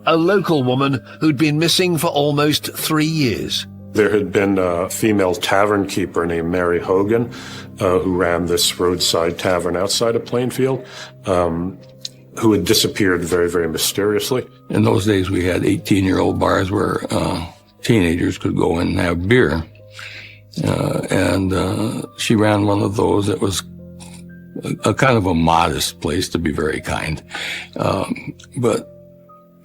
A local woman who'd been missing for almost 3 years. There had been a female tavern keeper named Mary Hogan, who ran this roadside tavern outside of Plainfield, who had disappeared very, very mysteriously. In those days, we had 18-year-old bars where teenagers could go in and have beer. And she ran one of those. It was a kind of a modest place, to be very kind. But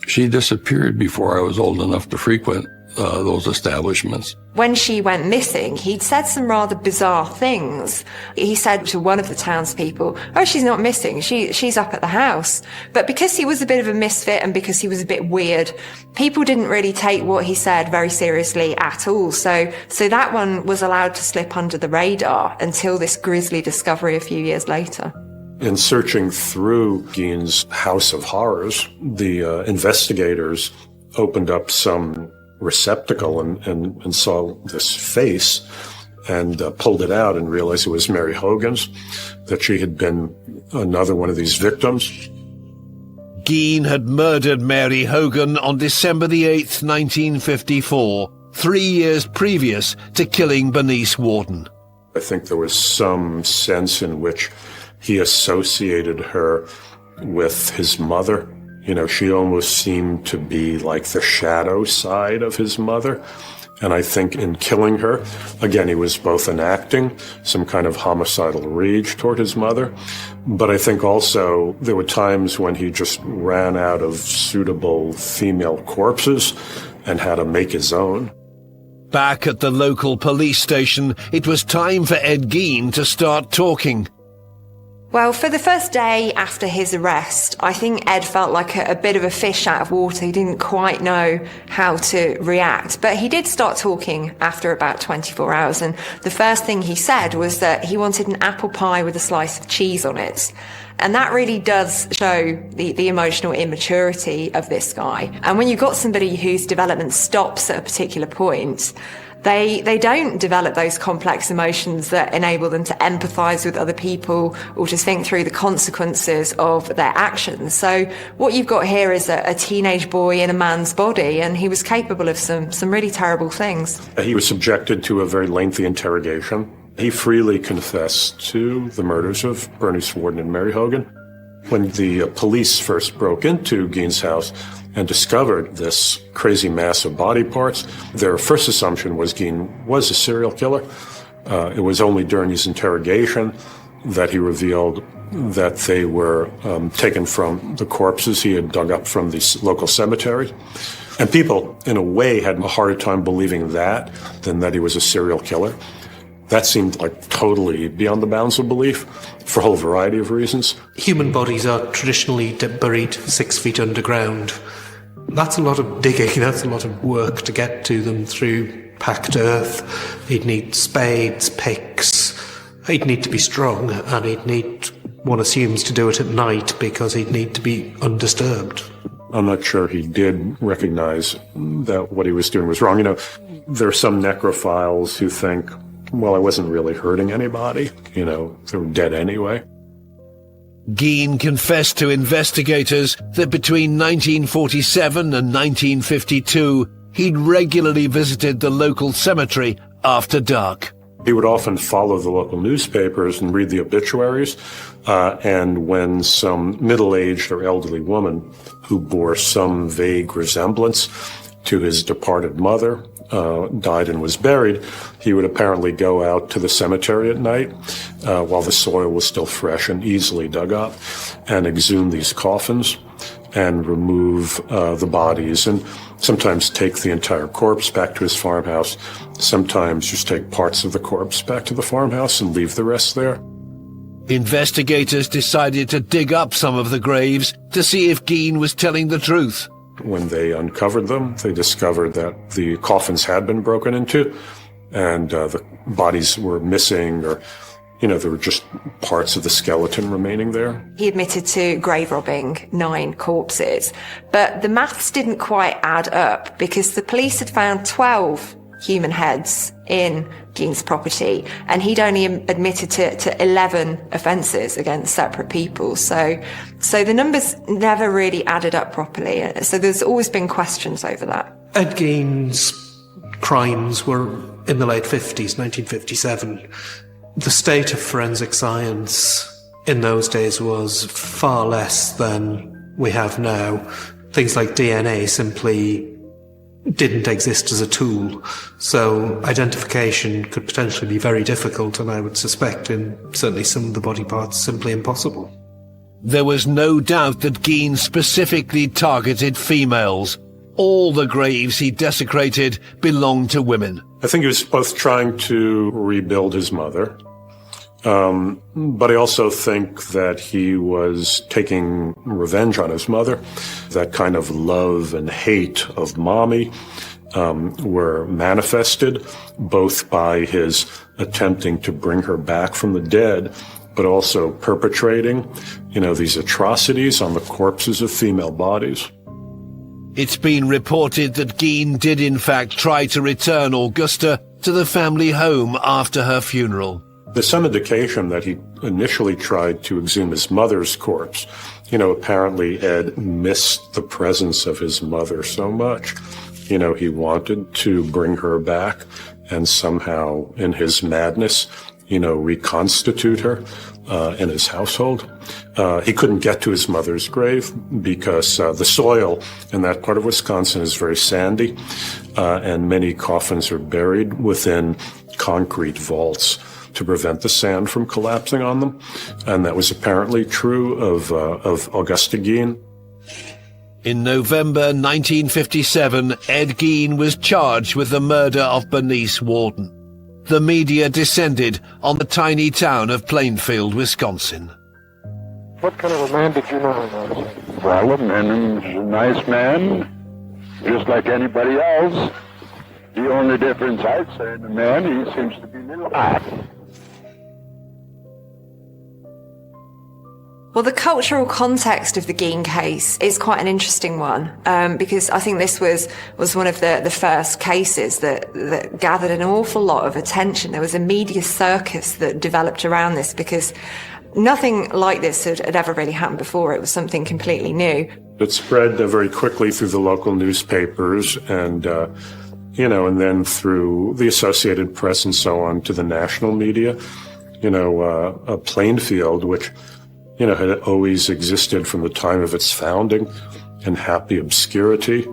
she disappeared before I was old enough to frequent those establishments. When she went missing, he'd said some rather bizarre things. He said to one of the townspeople, "Oh, she's not missing, she's up at the house." But because he was a bit of a misfit and because he was a bit weird, people didn't really take what he said very seriously at all. So that one was allowed to slip under the radar until this grisly discovery a few years later. In searching through Gein's House of Horrors, the investigators opened up some receptacle and saw this face and pulled it out and realized it was Mary Hogan's, that she had been another one of these victims. Gein had murdered Mary Hogan on December the 8th, 1954, 3 years previous to killing Bernice Warden. I think there was some sense in which he associated her with his mother. You know, she almost seemed to be like the shadow side of his mother. And I think in killing her, again, he was both enacting some kind of homicidal rage toward his mother, but I think also there were times when he just ran out of suitable female corpses and had to make his own. Back at the local police station, it was time for Ed Gein to start talking. Well, for the first day after his arrest, I think Ed felt like a bit of a fish out of water. He didn't quite know how to react. But he did start talking after about 24 hours. And the first thing he said was that he wanted an apple pie with a slice of cheese on it. And that really does show the emotional immaturity of this guy. And when you've got somebody whose development stops at a particular point, they don't develop those complex emotions that enable them to empathize with other people or to think through the consequences of their actions. So what you've got here is a teenage boy in a man's body, and he was capable of some really terrible things. He was subjected to a very lengthy interrogation. He freely confessed to the murders of Bernice Worden and Mary Hogan. When the police first broke into Gein's house and discovered this crazy mass of body parts, their first assumption was Gein was a serial killer. It was only during his interrogation that he revealed that they were taken from the corpses he had dug up from the local cemetery. And people, in a way, had a harder time believing that than that he was a serial killer. That seemed like totally beyond the bounds of belief for a whole variety of reasons. Human bodies are traditionally buried 6 feet underground. That's a lot of digging, that's a lot of work to get to them through packed earth. He'd need spades, picks. He'd need to be strong, and he'd need, one assumes, to do it at night because he'd need to be undisturbed. I'm not sure he did recognize that what he was doing was wrong. You know, there are some necrophiles who think, well, I wasn't really hurting anybody. You know, they were dead anyway. Gein confessed to investigators that between 1947 and 1952, he'd regularly visited the local cemetery after dark. He would often follow the local newspapers and read the obituaries, and when some middle-aged or elderly woman who bore some vague resemblance to his departed mother died and was buried, he would apparently go out to the cemetery at night while the soil was still fresh and easily dug up, and exhume these coffins and remove the bodies, and sometimes take the entire corpse back to his farmhouse, sometimes just take parts of the corpse back to the farmhouse and leave the rest there. Investigators decided to dig up some of the graves to see if Gein was telling the truth. When they uncovered them, they discovered that the coffins had been broken into, and the bodies were missing, or, you know, there were just parts of the skeleton remaining there. He admitted to grave robbing 9 corpses, but the maths didn't quite add up because the police had found 12 human heads in Gein's property, and he'd only admitted to 11 offences against separate people. So the numbers never really added up properly. So there's always been questions over that. Ed Gein's crimes were in the late 50s, 1957. The state of forensic science in those days was far less than we have now. Things like DNA simply didn't exist as a tool, so identification could potentially be very difficult, and I would suspect in certainly some of the body parts simply impossible. There was no doubt that Gein specifically targeted females. All the graves he desecrated belonged to women. I think he was both trying to rebuild his mother, but I also think that he was taking revenge on his mother. That kind of love and hate of mommy were manifested both by his attempting to bring her back from the dead, but also perpetrating, you know, these atrocities on the corpses of female bodies. It's been reported that Gein did in fact try to return Augusta to the family home after her funeral. There's some indication that he initially tried to exhume his mother's corpse. You know, apparently Ed missed the presence of his mother so much. You know, he wanted to bring her back and somehow, in his madness, you know, reconstitute her in his household. He couldn't get to his mother's grave because the soil in that part of Wisconsin is very sandy, and many coffins are buried within concrete vaults to prevent the sand from collapsing on them. And that was apparently true of Augusta Gein. In November 1957, Ed Gein was charged with the murder of Bernice Worden. The media descended on the tiny town of Plainfield, Wisconsin. What kind of a man did you know him as? Well, Menem's a nice man, just like anybody else. The only difference I'd say in the man, he seems to be a little hot. Well, the cultural context of the Gein case is quite an interesting one, because I think this was one of the first cases that gathered an awful lot of attention. There was a media circus that developed around this because nothing like this had ever really happened before. It was something completely new. It spread very quickly through the local newspapers and, and then through the Associated Press and so on to the national media. Plainfield, which had always existed from the time of its founding in happy obscurity,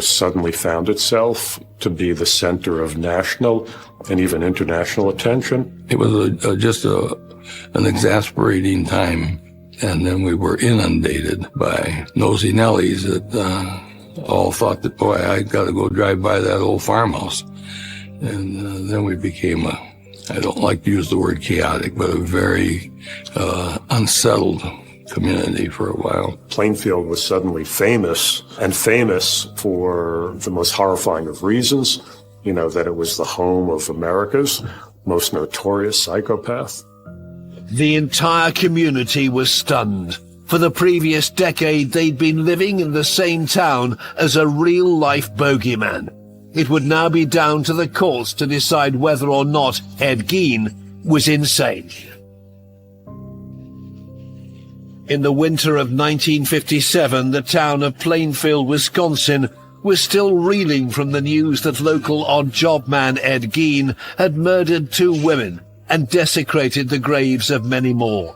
suddenly found itself to be the center of national and even international attention. It was just an exasperating time, and then we were inundated by nosy Nellies that all thought that, boy, I got to go drive by that old farmhouse. And then we became I don't like to use the word chaotic, but a very unsettled community for a while. Plainfield was suddenly famous, and famous for the most horrifying of reasons, that it was the home of America's most notorious psychopath. The entire community was stunned. For the previous decade, they'd been living in the same town as a real-life bogeyman. It would now be down to the courts to decide whether or not Ed Gein was insane. In the winter of 1957, the town of Plainfield, Wisconsin, was still reeling from the news that local odd-job man Ed Gein had murdered 2 women and desecrated the graves of many more.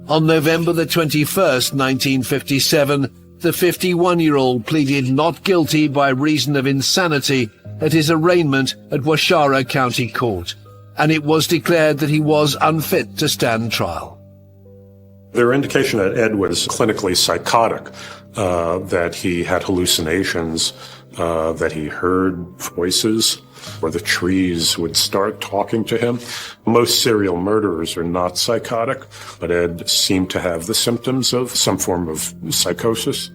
On November the 21st, 1957, the 51-year-old pleaded not guilty by reason of insanity at his arraignment at Waushara County Court, and it was declared that he was unfit to stand trial. There were indications that Ed was clinically psychotic, that he had hallucinations, that he heard voices, or the trees would start talking to him. Most serial murderers are not psychotic, but Ed seemed to have the symptoms of some form of psychosis.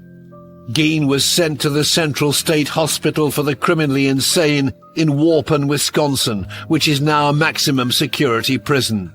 Gein was sent to the Central State Hospital for the Criminally Insane in Warpen, Wisconsin, which is now a maximum security prison.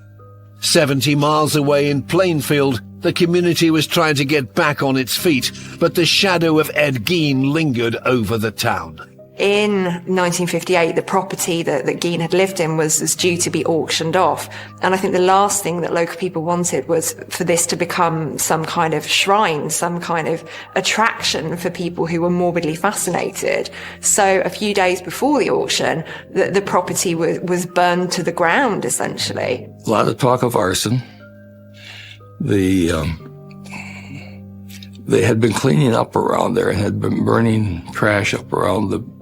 70 miles away in Plainfield, the community was trying to get back on its feet, but the shadow of Ed Gein lingered over the town. In 1958, the property that Gein had lived in was due to be auctioned off. And I think the last thing that local people wanted was for this to become some kind of shrine, some kind of attraction for people who were morbidly fascinated. So a few days before the auction, the property was burned to the ground, essentially. A lot of talk of arson. They had been cleaning up around there and had been burning trash up around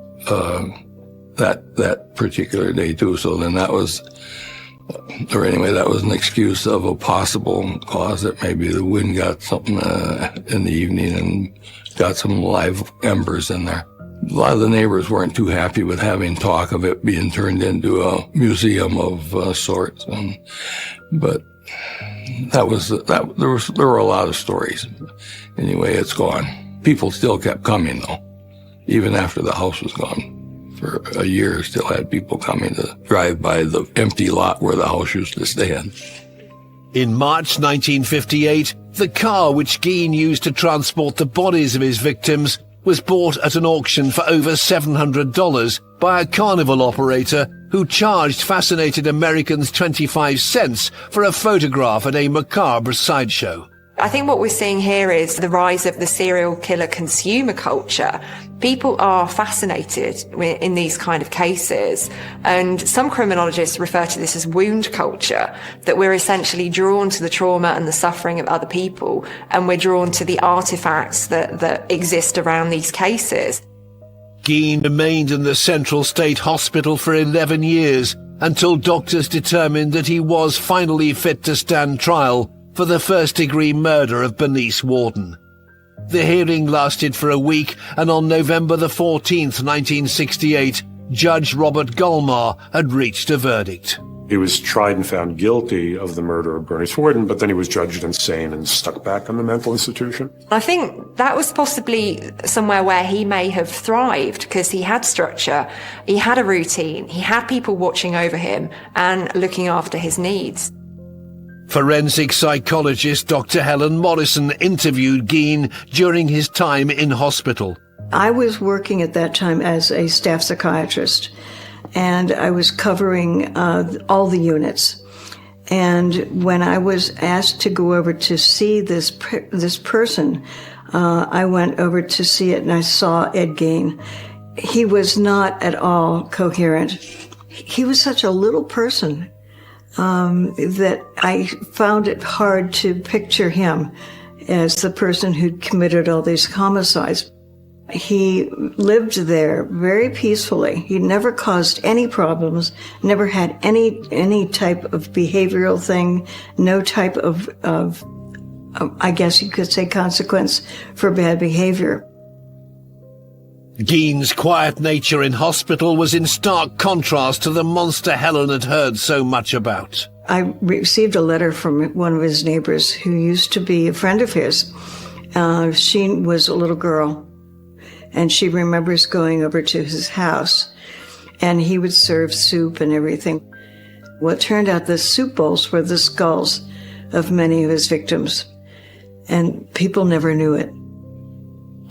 that particular day too. So then that was an excuse of a possible cause that maybe the wind got something in the evening and got some live embers in there. A lot of the neighbors weren't too happy with having talk of it being turned into a museum of sorts. But there were a lot of stories. Anyway, it's gone. People still kept coming though, even after the house was gone. For a year, still had people coming to drive by the empty lot where the house used to stand. In March 1958, the car which Gein used to transport the bodies of his victims was bought at an auction for over $700 by a carnival operator who charged fascinated Americans 25 cents for a photograph at a macabre sideshow. I think what we're seeing here is the rise of the serial killer consumer culture. People are fascinated in these kind of cases, and some criminologists refer to this as wound culture, that we're essentially drawn to the trauma and the suffering of other people, and we're drawn to the artifacts that exist around these cases. Gein remained in the Central State Hospital for 11 years until doctors determined that he was finally fit to stand trial for the first-degree murder of Bernice Worden. The hearing lasted for a week, and on November the 14th, 1968, Judge Robert Gulmar had reached a verdict. He was tried and found guilty of the murder of Bernice Worden, but then he was judged insane and stuck back in the mental institution. I think that was possibly somewhere where he may have thrived, because he had structure, he had a routine, he had people watching over him and looking after his needs. Forensic psychologist Dr. Helen Morrison interviewed Gein during his time in hospital. I was working at that time as a staff psychiatrist, and I was covering all the units. And when I was asked to go over to see this person, I went over to see it, and I saw Ed Gein. He was not at all coherent. He was such a little person that I found it hard to picture him as the person who'd committed all these homicides. He lived there very peacefully. He never caused any problems, never had any type of behavioral thing, no type of I guess you could say, consequence for bad behavior. Gein's quiet nature in hospital was in stark contrast to the monster Helen had heard so much about. I received a letter from one of his neighbors who used to be a friend of his. She was a little girl, and she remembers going over to his house, and he would serve soup and everything. Well, it turned out the soup bowls were the skulls of many of his victims, and people never knew it.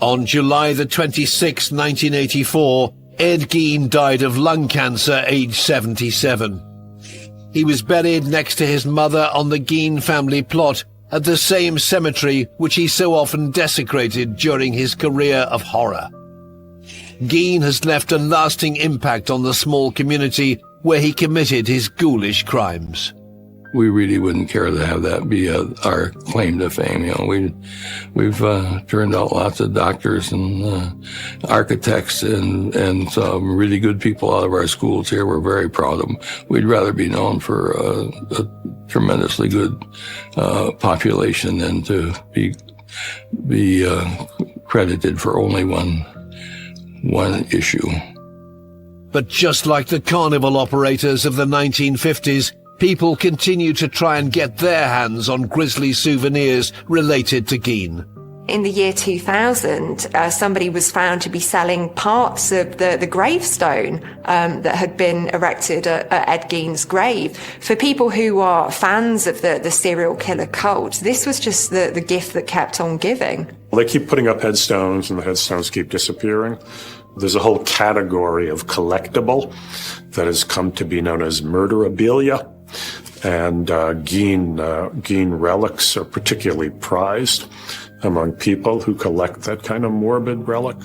On July the 26th, 1984, Ed Gein died of lung cancer, aged 77. He was buried next to his mother on the Gein family plot at the same cemetery which he so often desecrated during his career of horror. Gein has left a lasting impact on the small community where he committed his ghoulish crimes. We really wouldn't care to have that be our claim to fame. You know, we've turned out lots of doctors and architects and some really good people out of our schools here. We're very proud of them. We'd rather be known for a tremendously good population than to be credited for only one issue. But just like the carnival operators of the 1950s, people continue to try and get their hands on grisly souvenirs related to Gein. In the year 2000, somebody was found to be selling parts of the gravestone that had been erected at Ed Gein's grave. For people who are fans of the serial killer cult, this was just the gift that kept on giving. Well, they keep putting up headstones, and the headstones keep disappearing. There's a whole category of collectible that has come to be known as murderabilia. And Gein relics are particularly prized among people who collect that kind of morbid relic.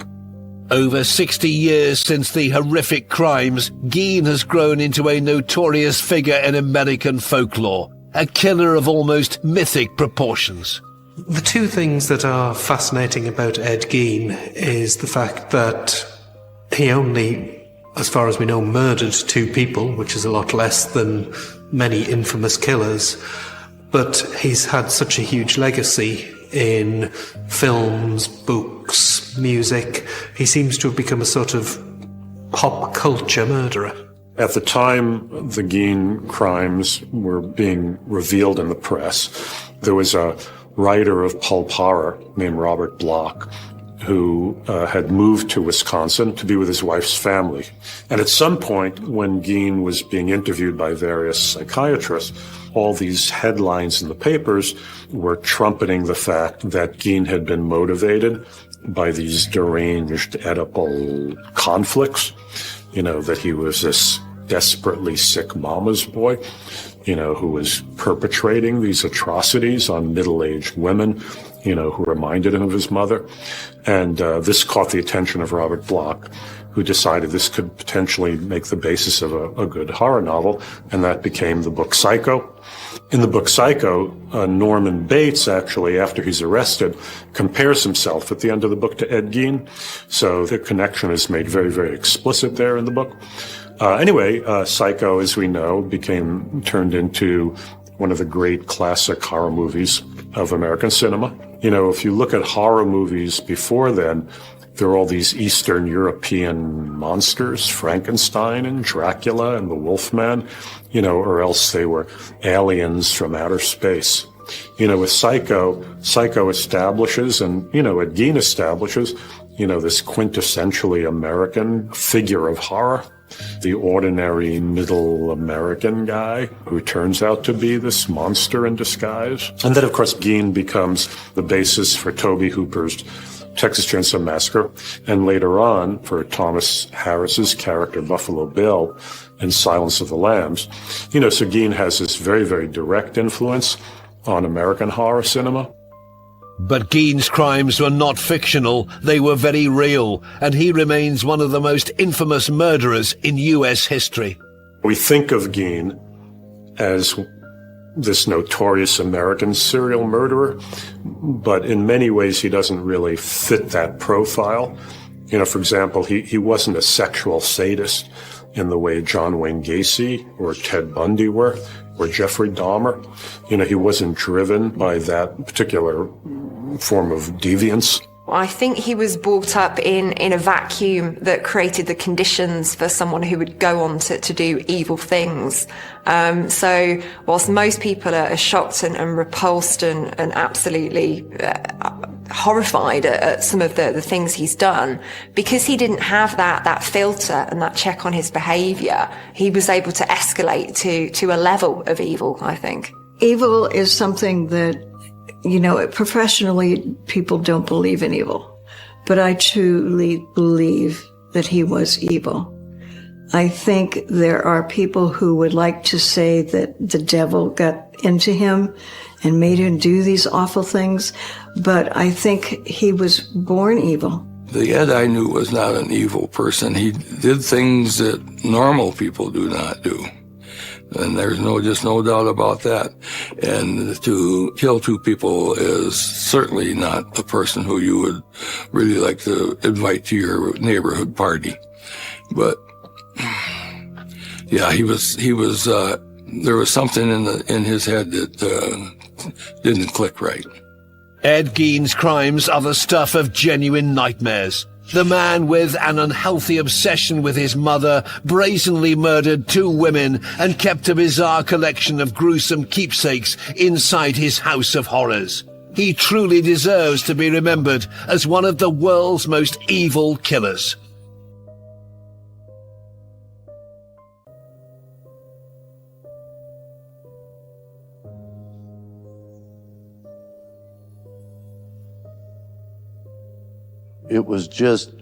Over 60 years since the horrific crimes, Gein has grown into a notorious figure in American folklore, a killer of almost mythic proportions. The two things that are fascinating about Ed Gein is the fact that he only, as far as we know, murdered 2 people, which is a lot less than many infamous killers, but he's had such a huge legacy in films, books, music. He seems to have become a sort of pop culture murderer. At the time the Gein crimes were being revealed in the press, there was a writer of pulp horror named Robert Bloch who had moved to Wisconsin to be with his wife's family. And at some point, when Gein was being interviewed by various psychiatrists, all these headlines in the papers were trumpeting the fact that Gein had been motivated by these deranged Oedipal conflicts, you know, that he was this desperately sick mama's boy, you know, who was perpetrating these atrocities on middle-aged women, you know, who reminded him of his mother. And this caught the attention of Robert Bloch, who decided this could potentially make the basis of a good horror novel, and that became the book Psycho. In the book Psycho, Norman Bates, actually, after he's arrested, compares himself at the end of the book to Ed Gein. So the connection is made very, very explicit there in the book. Anyway, Psycho, as we know, turned into one of the great classic horror movies of American cinema. You know, if you look at horror movies before then, there are all these Eastern European monsters, Frankenstein and Dracula and the Wolfman, you know, or else they were aliens from outer space. You know, with Psycho establishes, and, you know, Ed Gein establishes, you know, this quintessentially American figure of horror. the ordinary middle American guy who turns out to be this monster in disguise. And then, of course, Gein becomes the basis for Tobe Hooper's Texas Chainsaw Massacre, and later on for Thomas Harris's character Buffalo Bill in Silence of the Lambs. So Gein has this very, very direct influence on American horror cinema. But Gein's crimes were not fictional, they were very real, and he remains one of the most infamous murderers in U.S. history. We think of Gein as this notorious American serial murderer, but in many ways he doesn't really fit that profile. For example, he wasn't a sexual sadist in the way John Wayne Gacy or Ted Bundy were, or Jeffrey Dahmer. He wasn't driven by that particular form of deviance. I think he was brought up in a vacuum that created the conditions for someone who would go on to do evil things. So whilst most people are shocked and repulsed and absolutely horrified at some of the things he's done, because he didn't have that filter and that check on his behaviour, he was able to escalate to a level of evil, I think. Evil is something that, professionally, people don't believe in evil. But I truly believe that he was evil. I think there are people who would like to say that the devil got into him and made him do these awful things, but I think he was born evil. The Ed I knew was not an evil person. He did things that normal people do not do. And there's just no doubt about that. And to kill two people is certainly not a person who you would really like to invite to your neighborhood party. But yeah, he was, there was something in his head that, didn't click right. Ed Gein's crimes are the stuff of genuine nightmares. The man with an unhealthy obsession with his mother brazenly murdered two women and kept a bizarre collection of gruesome keepsakes inside his house of horrors. He truly deserves to be remembered as one of the world's most evil killers. It was just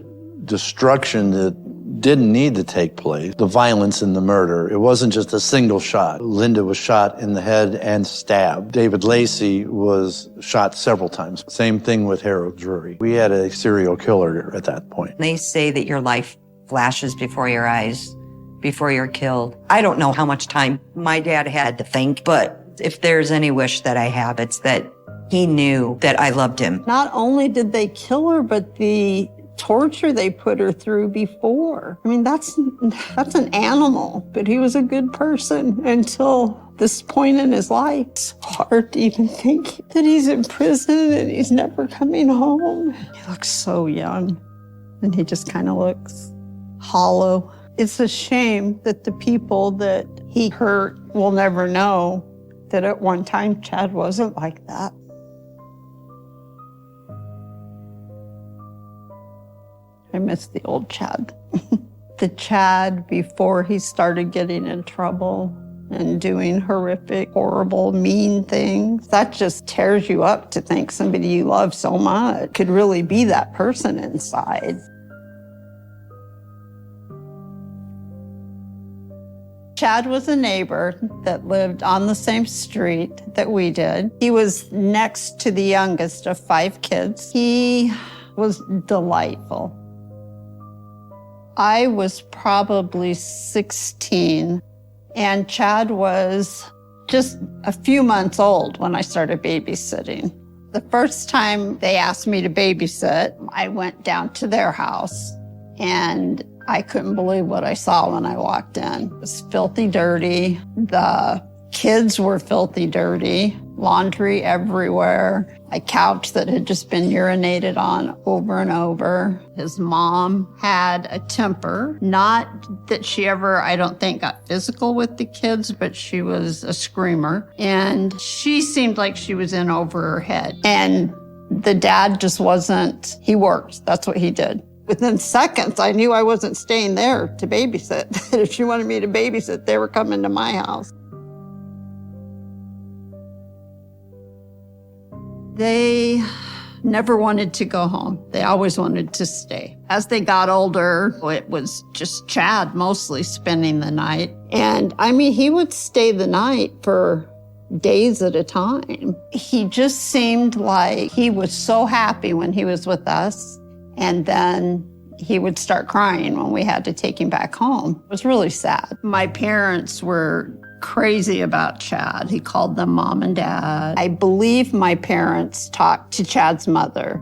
destruction that didn't need to take place. The violence in the murder, it wasn't just a single shot. Linda was shot in the head and stabbed. David Lacey was shot several times. Same thing with Harold Drury. We had a serial killer at that point. They say that your life flashes before your eyes, before you're killed. I don't know how much time my dad had to think, but if there's any wish that I have, it's that he knew that I loved him. Not only did they kill her, but the torture they put her through before. I mean, that's an animal, but he was a good person until this point in his life. It's hard to even think that he's in prison and he's never coming home. He looks so young, and he just kind of looks hollow. It's a shame that the people that he hurt will never know that at one time Chad wasn't like that. I miss the old Chad. The Chad before he started getting in trouble and doing horrific, horrible, mean things. That just tears you up to think somebody you love so much could really be that person inside. Chad was a neighbor that lived on the same street that we did. He was next to the youngest of 5 kids. He was delightful. I was probably 16, and Chad was just a few months old when I started babysitting. The first time they asked me to babysit, I went down to their house, and I couldn't believe what I saw when I walked in. It was filthy dirty. The kids were filthy dirty. Laundry everywhere. A couch that had just been urinated on over and over. His mom had a temper. Not that she ever, I don't think, got physical with the kids, but she was a screamer. And she seemed like she was in over her head. And the dad just wasn't, he worked. That's what he did. Within seconds, I knew I wasn't staying there to babysit. If she wanted me to babysit, they were coming to my house. They never wanted to go home. They always wanted to stay. As they got older, it was just Chad mostly spending the night. And I mean, he would stay the night for days at a time. He just seemed like he was so happy when he was with us. And then he would start crying when we had to take him back home. It was really sad. My parents were crazy about Chad. He called them mom and dad. I believe my parents talked to Chad's mother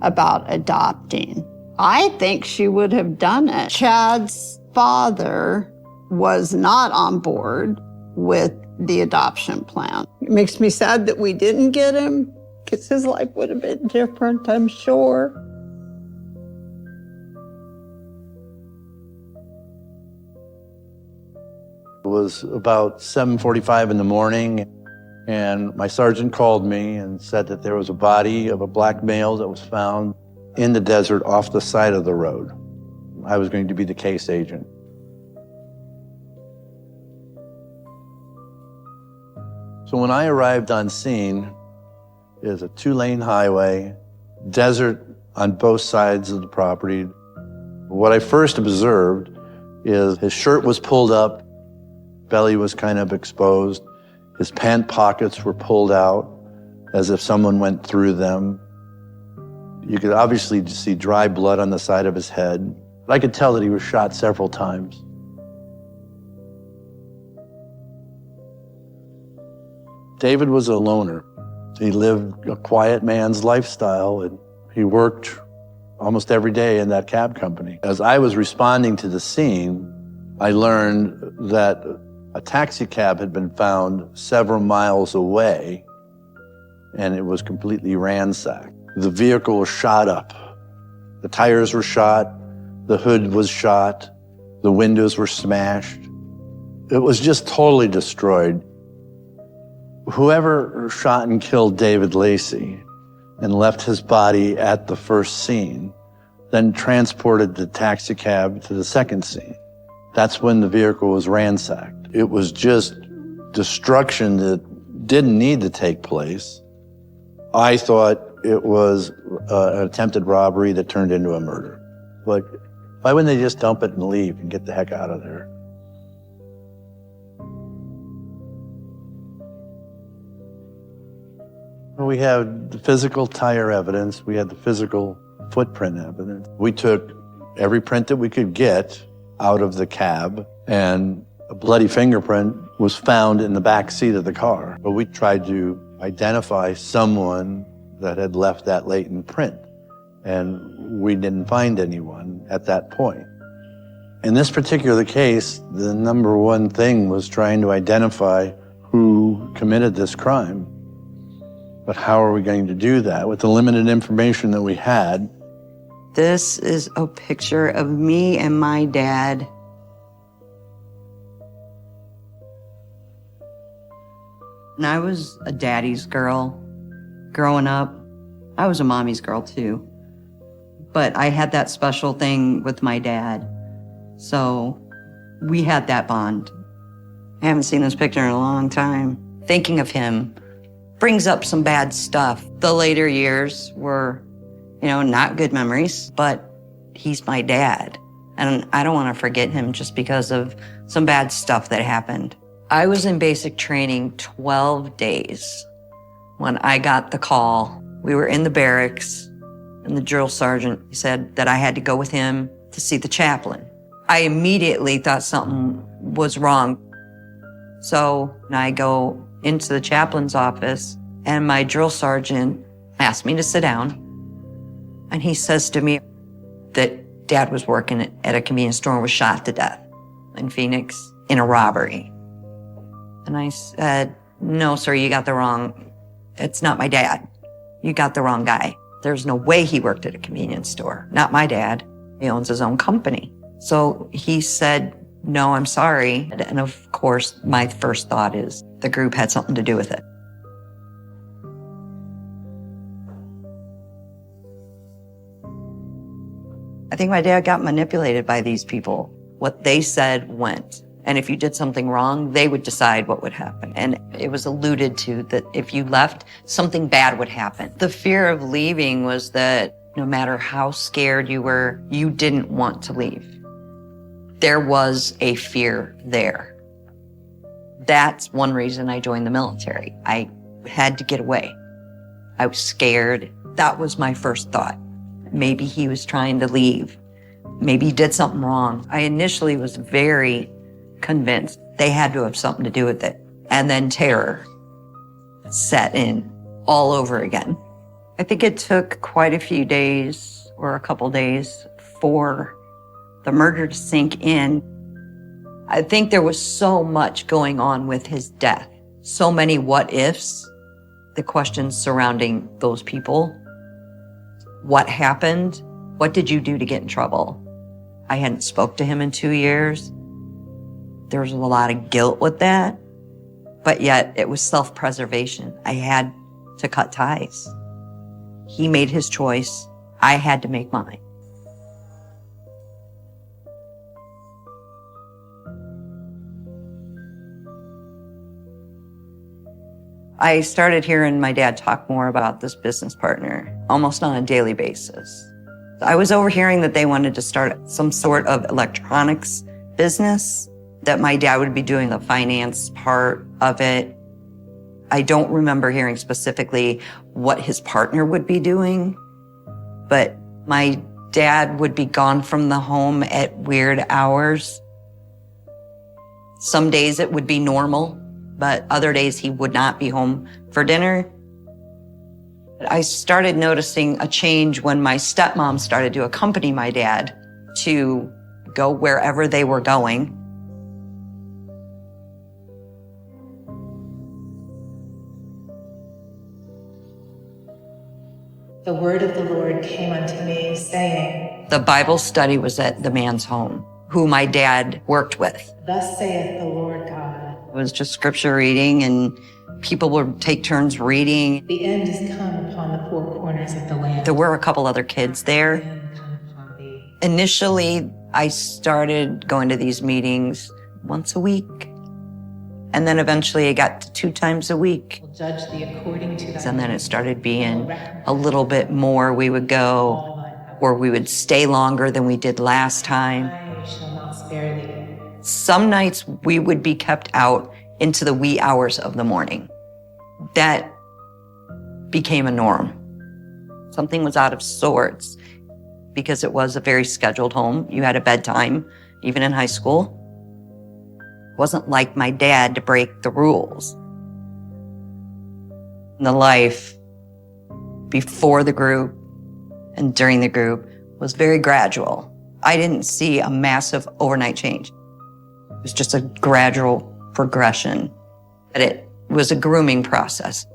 about adopting. I think she would have done it. Chad's father was not on board with the adoption plan. It makes me sad that we didn't get him, because his life would have been different, I'm sure. It was about 7:45 in the morning, and my sergeant called me and said that there was a body of a black male that was found in the desert off the side of the road. I was going to be the case agent. So when I arrived on scene, it was a 2-lane highway, desert on both sides of the property. What I first observed is his shirt was pulled up, belly was kind of exposed. His pant pockets were pulled out as if someone went through them. You could obviously see dry blood on the side of his head. I could tell that he was shot several times. David was a loner. He lived a quiet man's lifestyle, and he worked almost every day in that cab company. As I was responding to the scene, I learned that a taxi cab had been found several miles away, and it was completely ransacked. The vehicle was shot up. The tires were shot, the hood was shot, the windows were smashed. It was just totally destroyed. Whoever shot and killed David Lacey and left his body at the first scene, then transported the taxi cab to the second scene. That's when the vehicle was ransacked. It was just destruction that didn't need to take place. I thought it was an attempted robbery that turned into a murder. Like, why wouldn't they just dump it and leave and get the heck out of there? We had the physical tire evidence. We had the physical footprint evidence. We took every print that we could get out of the cab, and a bloody fingerprint was found in the back seat of the car. But we tried to identify someone that had left that latent print, and we didn't find anyone at that point. In this particular case, the number one thing was trying to identify who committed this crime. But how are we going to do that with the limited information that we had? This is a picture of me and my dad. And I was a daddy's girl. Growing up, I was a mommy's girl too. But I had that special thing with my dad. So we had that bond. I haven't seen this picture in a long time. Thinking of him brings up some bad stuff. The later years were, not good memories, but he's my dad. And I don't want to forget him just because of some bad stuff that happened. I was in basic training 12 days when I got the call. We were in the barracks, and the drill sergeant said that I had to go with him to see the chaplain. I immediately thought something was wrong. So I go into the chaplain's office, and my drill sergeant asked me to sit down. And he says to me that Dad was working at a convenience store and was shot to death in Phoenix in a robbery. And I said, "No, sir, it's not my dad. You got the wrong guy. There's no way he worked at a convenience store. Not my dad. He owns his own company." So he said, "No, I'm sorry." And of course, my first thought is the group had something to do with it. I think my dad got manipulated by these people. What they said went. And if you did something wrong, they would decide what would happen. And it was alluded to that if you left, something bad would happen. The fear of leaving was that no matter how scared you were, you didn't want to leave. There was a fear there. That's one reason I joined the military. I had to get away. I was scared. That was my first thought. Maybe he was trying to leave. Maybe he did something wrong. I initially was very convinced they had to have something to do with it. And then terror set in all over again. I think it took quite a few days or a couple days for the murder to sink in. I think there was so much going on with his death. So many what ifs, the questions surrounding those people. What happened? What did you do to get in trouble? I hadn't spoke to him in 2 years. There was a lot of guilt with that, but yet it was self-preservation. I had to cut ties. He made his choice. I had to make mine. I started hearing my dad talk more about this business partner almost on a daily basis. I was overhearing that they wanted to start some sort of electronics business, that my dad would be doing the finance part of it. I don't remember hearing specifically what his partner would be doing, but my dad would be gone from the home at weird hours. Some days it would be normal, but other days he would not be home for dinner. I started noticing a change when my stepmom started to accompany my dad to go wherever they were going. The word of the Lord came unto me, saying, The Bible study was at the man's home, who my dad worked with. Thus saith the Lord God. It was just scripture reading, and people would take turns reading. The end is come upon the four corners of the land. There were a couple other kids there. Initially, I started going to these meetings once a week. And then eventually it got to 2 times a week. Will judge thee according to thy And then it started being a little bit more. We would go, or we would stay longer than we did last time. I shall not spare thee. Some nights we would be kept out into the wee hours of the morning. That became a norm. Something was out of sorts because it was a very scheduled home. You had a bedtime, even in high school. It wasn't like my dad to break the rules. The life before the group and during the group was very gradual. I didn't see a massive overnight change. It was just a gradual progression. But it was a grooming process.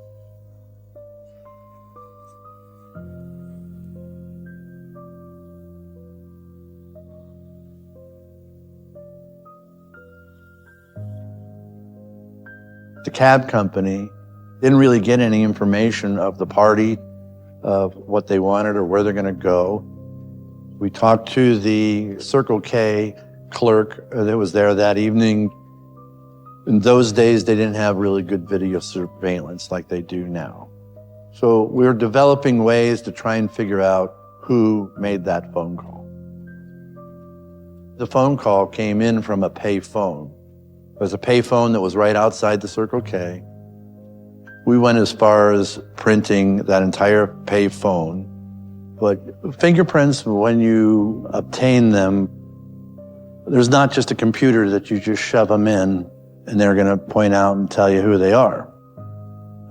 The cab company didn't really get any information of the party, of what they wanted or where they're going to go. We talked to the Circle K clerk that was there that evening. In those days, they didn't have really good video surveillance like they do now. So we were developing ways to try and figure out who made that phone call. The phone call came in from a pay phone. It was a pay phone that was right outside the Circle K. We went as far as printing that entire pay phone. But fingerprints, when you obtain them, there's not just a computer that you just shove them in and they're going to point out and tell you who they are.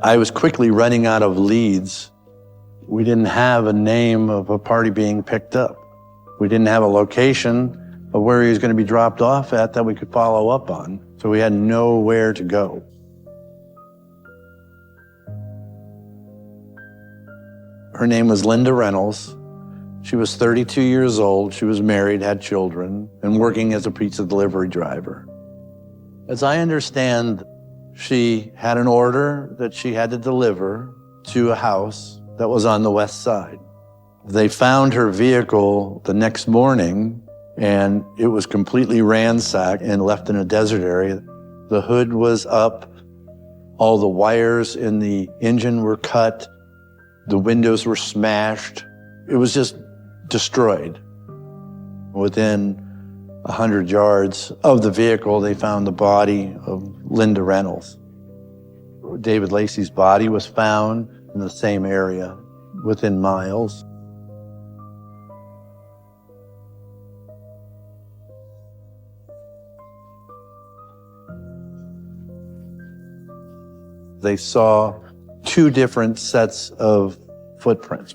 I was quickly running out of leads. We didn't have a name of a party being picked up. We didn't have a location of where he was going to be dropped off at that we could follow up on. So we had nowhere to go. Her name was Linda Reynolds. She was 32 years old. She was married, had children, and working as a pizza delivery driver. As I understand, she had an order that she had to deliver to a house that was on the west side. They found her vehicle the next morning, and it was completely ransacked and left in a desert area. The hood was up. All the wires in the engine were cut. The windows were smashed. It was just destroyed. Within 100 yards of the vehicle, they found the body of Linda Reynolds. David Lacey's body was found in the same area, within miles. They saw 2 different sets of footprints,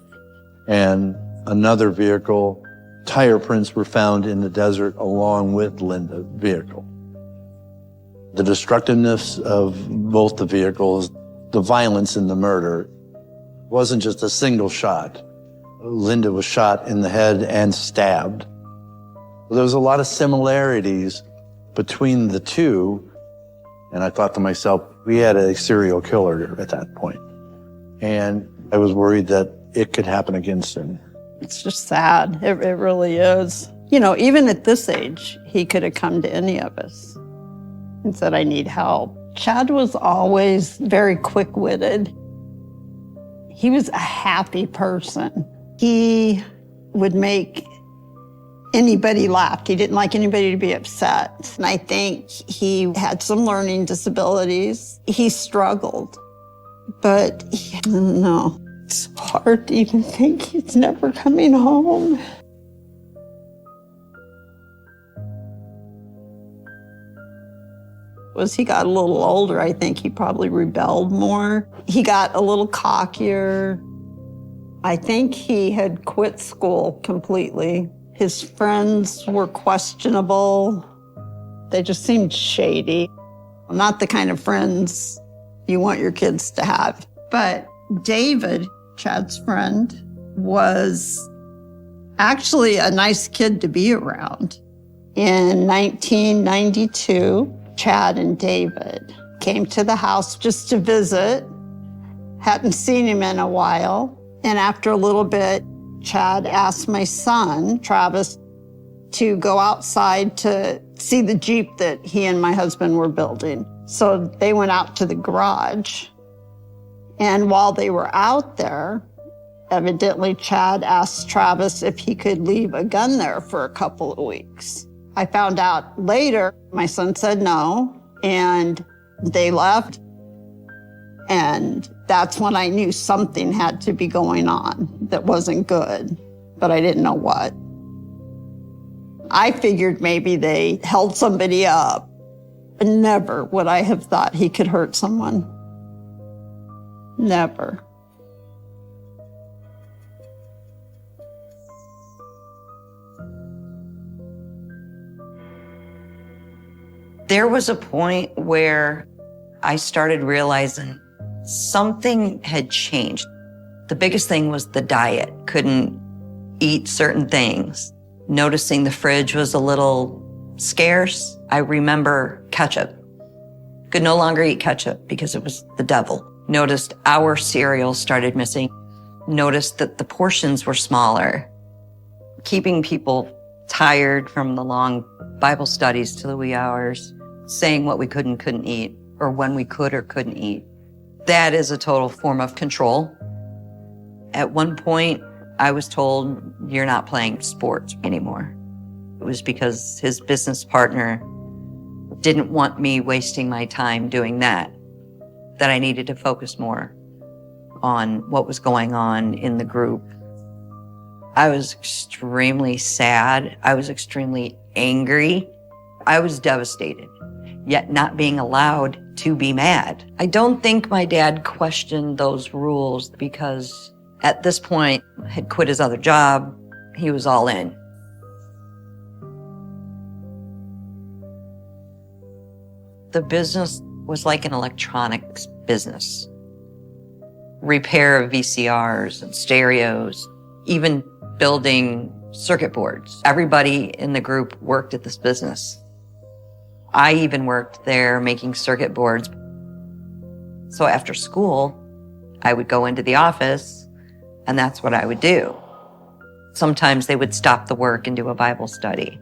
and another vehicle, tire prints were found in the desert along with Linda's vehicle. The destructiveness of both the vehicles, the violence in the murder, wasn't just a single shot. Linda was shot in the head and stabbed. There was a lot of similarities between the two, and I thought to myself, we had a serial killer at that point. And I was worried that it could happen again soon. It's just sad. It really is. You know, even at this age, he could have come to any of us and said, I need help. Chad was always very quick-witted. He was a happy person. He would make anybody laugh. He didn't like anybody to be upset. And I think he had some learning disabilities. He struggled, but I don't know. It's hard to even think he's never coming home. As he got a little older, I think he probably rebelled more. He got a little cockier. I think he had quit school completely. His friends were questionable. They just seemed shady. Not the kind of friends you want your kids to have. But David, Chad's friend, was actually a nice kid to be around. In 1992, Chad and David came to the house just to visit. Hadn't seen him in a while. And after a little bit, Chad asked my son, Travis, to go outside to see the Jeep that he and my husband were building. So they went out to the garage. And while they were out there, evidently Chad asked Travis if he could leave a gun there for a couple of weeks. I found out later, my son said no, and they left. And that's when I knew something had to be going on that wasn't good, but I didn't know what. I figured maybe they held somebody up. Never would I have thought he could hurt someone. Never. There was a point where I started realizing something had changed. The biggest thing was the diet. Couldn't eat certain things. Noticing the fridge was a little scarce. I remember ketchup. Could no longer eat ketchup because it was the devil. Noticed our cereal started missing. Noticed that the portions were smaller. Keeping people tired from the long Bible studies to the wee hours. Saying what we could and couldn't eat, or when we could or couldn't eat. That is a total form of control. At one point, I was told, you're not playing sports anymore. It was because his business partner didn't want me wasting my time doing that I needed to focus more on what was going on in the group. I was extremely sad. I was extremely angry. I was devastated, yet not being allowed to be mad. I don't think my dad questioned those rules because at this point, had quit his other job. He was all in. The business was like an electronics business. Repair of VCRs and stereos, even building circuit boards. Everybody in the group worked at this business. I even worked there making circuit boards. So after school, I would go into the office, and that's what I would do. Sometimes they would stop the work and do a Bible study.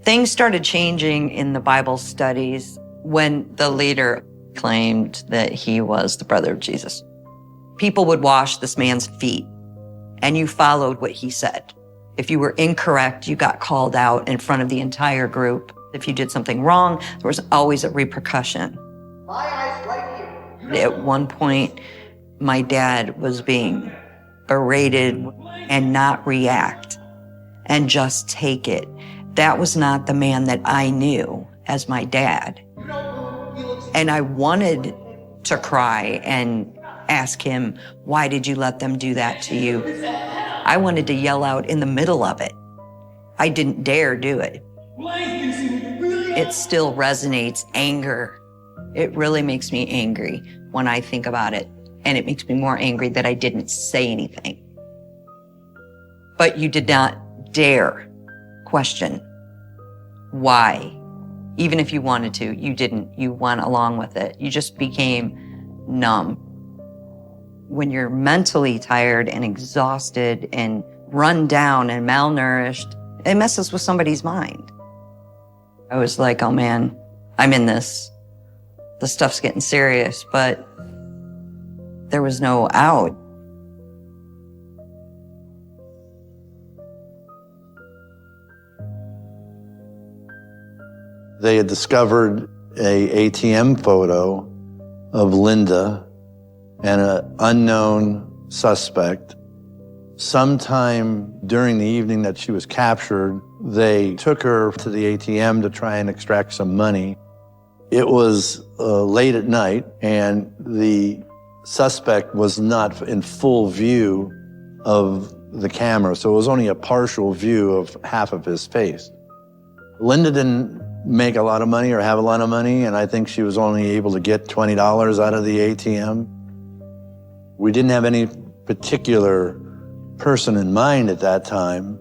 Things started changing in the Bible studies when the leader claimed that he was the brother of Jesus. People would wash this man's feet, and you followed what he said. If you were incorrect, you got called out in front of the entire group. If you did something wrong, there was always a repercussion. At one point, my dad was being berated and not react and just take it. That was not the man that I knew as my dad. And I wanted to cry and ask him, why did you let them do that to you? I wanted to yell out in the middle of it. I didn't dare do it. It still resonates, anger. It really makes me angry when I think about it. And it makes me more angry that I didn't say anything. But you did not dare question why. Even if you wanted to, you didn't. You went along with it. You just became numb. When you're mentally tired and exhausted and run down and malnourished, it messes with somebody's mind. I was like, oh man, I'm in this. The stuff's getting serious, but there was no out. They had discovered a ATM photo of Linda and an unknown suspect. Sometime during the evening that she was captured, they took her to the ATM to try and extract some money. It was late at night, and the suspect was not in full view of the camera, so it was only a partial view of half of his face. Linda didn't make a lot of money or have a lot of money, and I think she was only able to get $20 out of the ATM. We didn't have any particular person in mind at that time,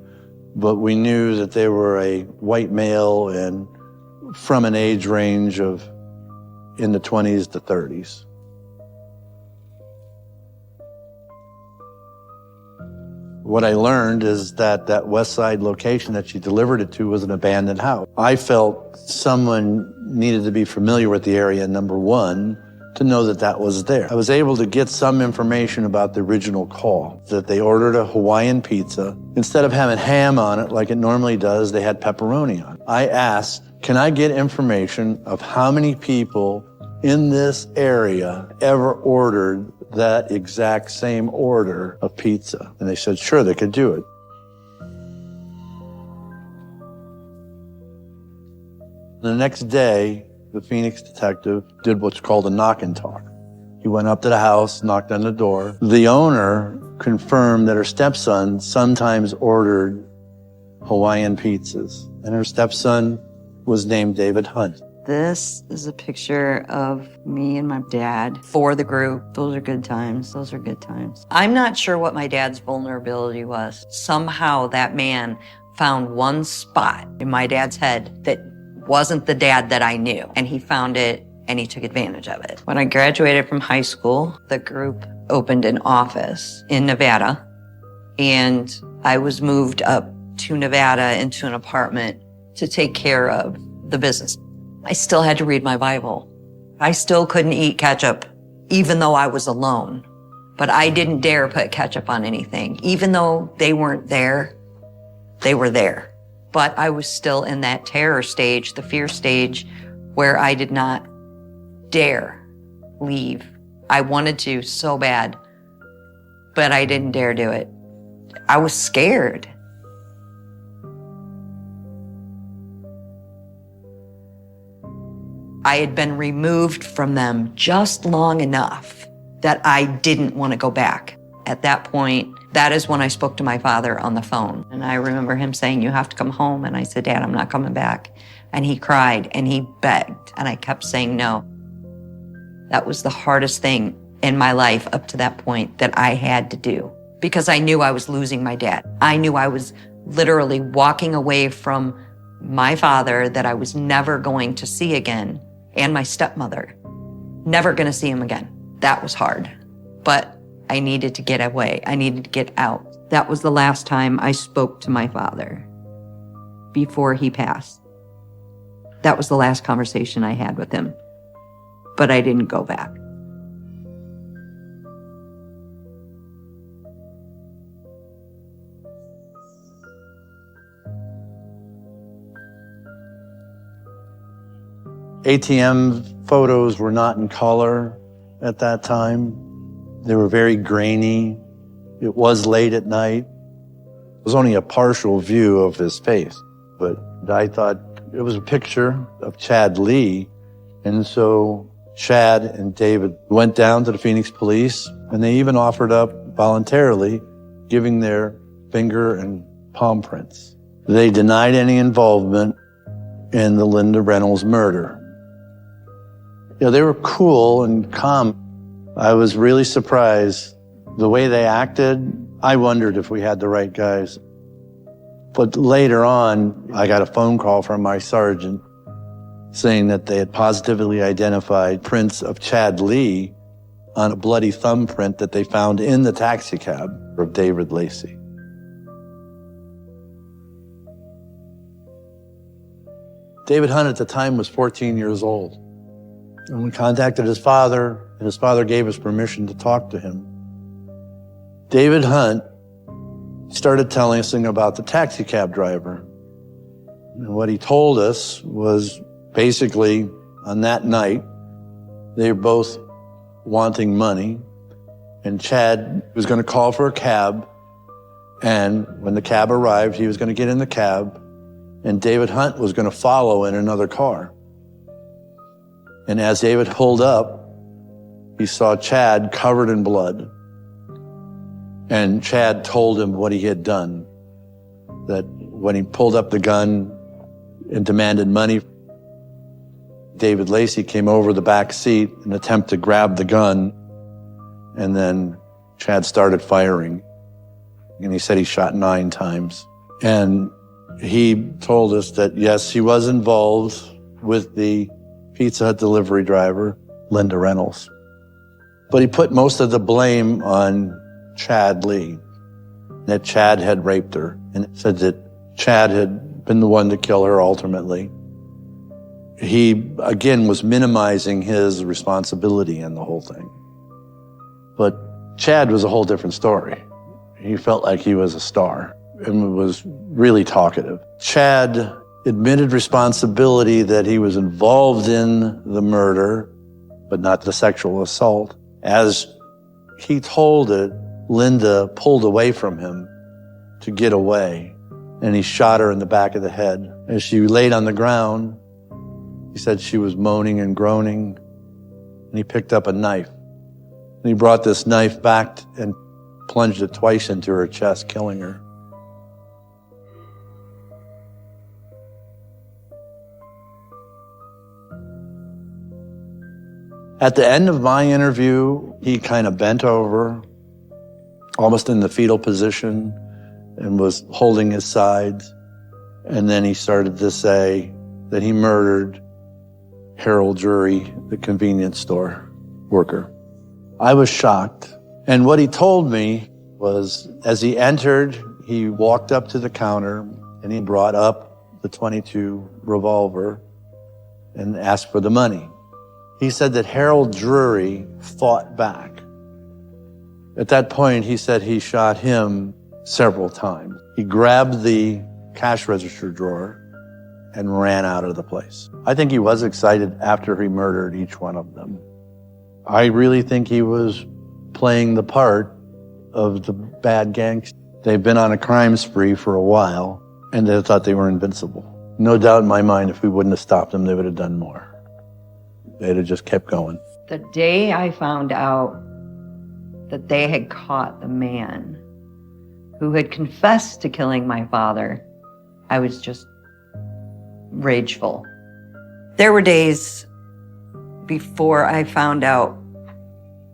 but we knew that they were a white male and from an age range of in the 20s to 30s. What I learned is that that West Side location that she delivered it to was an abandoned house. I felt someone needed to be familiar with the area, number one, to know that that was there. I was able to get some information about the original call, that they ordered a Hawaiian pizza. Instead of having ham on it like it normally does, they had pepperoni on it. I asked, can I get information of how many people in this area ever ordered that exact same order of pizza? And they said, sure, they could do it. The next day, the Phoenix detective did what's called a knock and talk. He went up to the house, knocked on the door. The owner confirmed that her stepson sometimes ordered Hawaiian pizzas, and her stepson was named David Hunt. This is a picture of me and my dad for the group. Those are good times. Those are good times. I'm not sure what my dad's vulnerability was. Somehow that man found one spot in my dad's head that wasn't the dad that I knew. And he found it and he took advantage of it. When I graduated from high school, the group opened an office in Nevada, and I was moved up to Nevada into an apartment to take care of the business. I still had to read my Bible. I still couldn't eat ketchup, even though I was alone. But I didn't dare put ketchup on anything. Even though they weren't there, they were there. But I was still in that terror stage, the fear stage, where I did not dare leave. I wanted to so bad, but I didn't dare do it. I was scared. I had been removed from them just long enough that I didn't want to go back. At that point, that is when I spoke to my father on the phone. And I remember him saying, you have to come home. And I said, Dad, I'm not coming back. And he cried and he begged. And I kept saying no. That was the hardest thing in my life up to that point that I had to do, because I knew I was losing my dad. I knew I was literally walking away from my father that I was never going to see again, and my stepmother, never going to see him again. That was hard. but I needed to get away. I needed to get out. That was the last time I spoke to my father before he passed. That was the last conversation I had with him, but I didn't go back. ATM photos were not in color at that time. They were very grainy. It was late at night. It was only a partial view of his face, but I thought it was a picture of Chad Lee. And so Chad and David went down to the Phoenix police, and they even offered up voluntarily giving their finger and palm prints. They denied any involvement in the Linda Reynolds murder. You know, they were cool and calm. I was really surprised the way they acted. I wondered if we had the right guys. But later on, I got a phone call from my sergeant saying that they had positively identified prints of Chad Lee on a bloody thumbprint that they found in the taxi cab of David Lacey. David Hunt at the time was 14 years old. And we contacted his father, and his father gave us permission to talk to him. David Hunt started telling us about the taxi cab driver. And what he told us was basically on that night, they were both wanting money, and Chad was going to call for a cab, and when the cab arrived, he was going to get in the cab, and David Hunt was going to follow in another car. And as David pulled up, he saw Chad covered in blood. And Chad told him what he had done, that when he pulled up the gun and demanded money, David Lacey came over the back seat in an attempt to grab the gun, and then Chad started firing. And he said he shot 9 times. And he told us that, yes, he was involved with the Pizza Hut delivery driver, Linda Reynolds. But he put most of the blame on Chad Lee, that Chad had raped her, and said that Chad had been the one to kill her ultimately. He, again, was minimizing his responsibility in the whole thing. But Chad was a whole different story. He felt like he was a star and was really talkative. Chad admitted responsibility that he was involved in the murder, but not the sexual assault. As he told it, Linda pulled away from him to get away, and he shot her in the back of the head. As she laid on the ground, he said she was moaning and groaning, and he picked up a knife. And he brought this knife back and plunged it twice into her chest, killing her. At the end of my interview, he kind of bent over, almost in the fetal position, and was holding his sides. And then he started to say that he murdered Harold Drury, the convenience store worker. I was shocked. And what he told me was, as he entered, he walked up to the counter and he brought up the .22 revolver and asked for the money. He said that Harold Drury fought back. At that point, he said he shot him several times. He grabbed the cash register drawer and ran out of the place. I think he was excited after he murdered each one of them. I really think he was playing the part of the bad gangster. They've been on a crime spree for a while, and they thought they were invincible. No doubt in my mind, if we wouldn't have stopped them, they would have done more. They'd have just kept going. The day I found out that they had caught the man who had confessed to killing my father, I was just rageful. There were days before I found out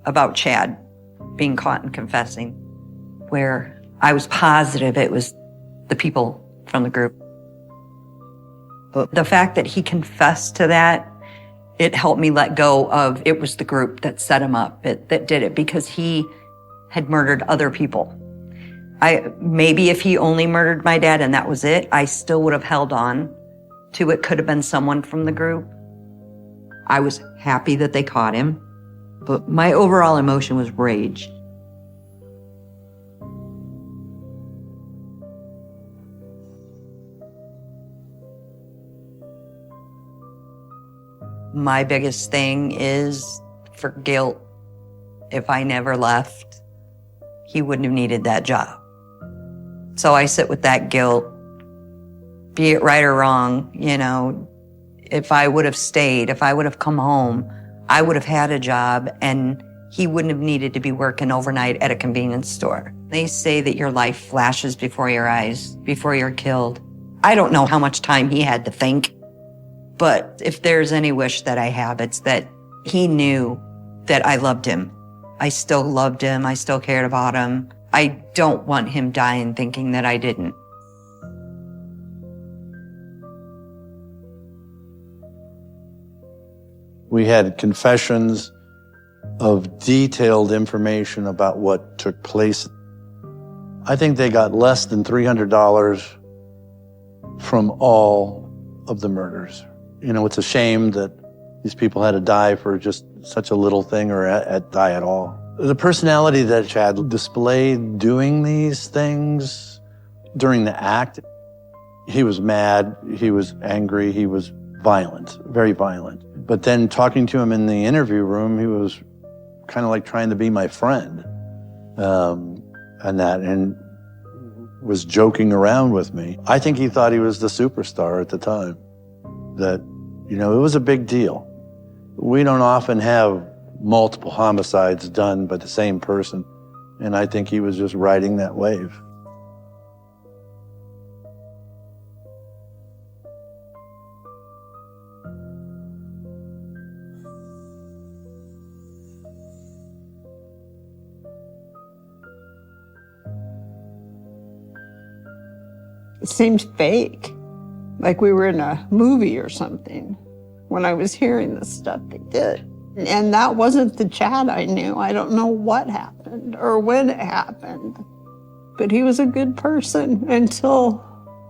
about Chad being caught and confessing where I was positive it was the people from the group. But the fact that he confessed to that it helped me let go of it was the group that set him up, that did it, because he had murdered other people. Maybe if he only murdered my dad and that was it, I still would have held on to it could have been someone from the group. I was happy that they caught him, but my overall emotion was rage. My biggest thing is for guilt. If I never left, he wouldn't have needed that job. So I sit with that guilt, be it right or wrong, you know. If I would have stayed, if I would have come home, I would have had a job and he wouldn't have needed to be working overnight at a convenience store. They say that your life flashes before your eyes, before you're killed. I don't know how much time he had to think, but if there's any wish that I have, it's that he knew that I loved him. I still loved him. I still cared about him. I don't want him dying thinking that I didn't. We had confessions of detailed information about what took place. I think they got less than $300 from all of the murders. You know, it's a shame that these people had to die for just such a little thing or die at all. The personality that Chad displayed doing these things during the act, he was mad, he was angry, he was violent, very violent. But then talking to him in the interview room, he was kind of like trying to be my friend, and was joking around with me. I think he thought he was the superstar at the time. That, you know, it was a big deal. We don't often have multiple homicides done by the same person, and I think he was just riding that wave. It seemed fake, like we were in a movie or something when I was hearing the stuff they did. And that wasn't the Chad I knew. I don't know what happened or when it happened, but he was a good person until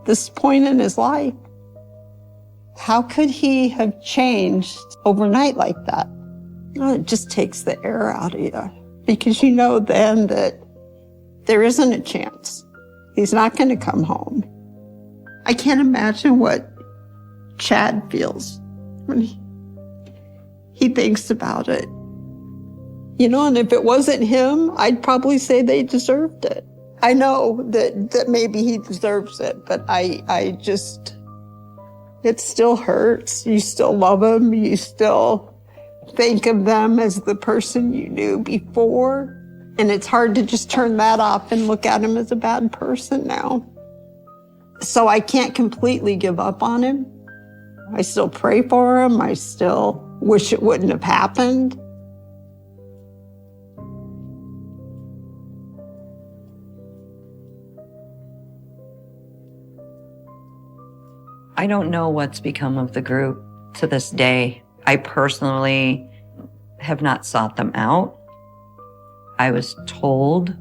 this point in his life. How could he have changed overnight like that? Well, it just takes the air out of you, because you know then that there isn't a chance. He's not going to come home. I can't imagine what Chad feels when he thinks about it. You know, and if it wasn't him, I'd probably say they deserved it. I know that maybe he deserves it, but I just, it still hurts. You still love him. You still think of them as the person you knew before. And it's hard to just turn that off and look at him as a bad person now. So I can't completely give up on him. I still pray for him. I still wish it wouldn't have happened. I don't know what's become of the group to this day. I personally have not sought them out. I was told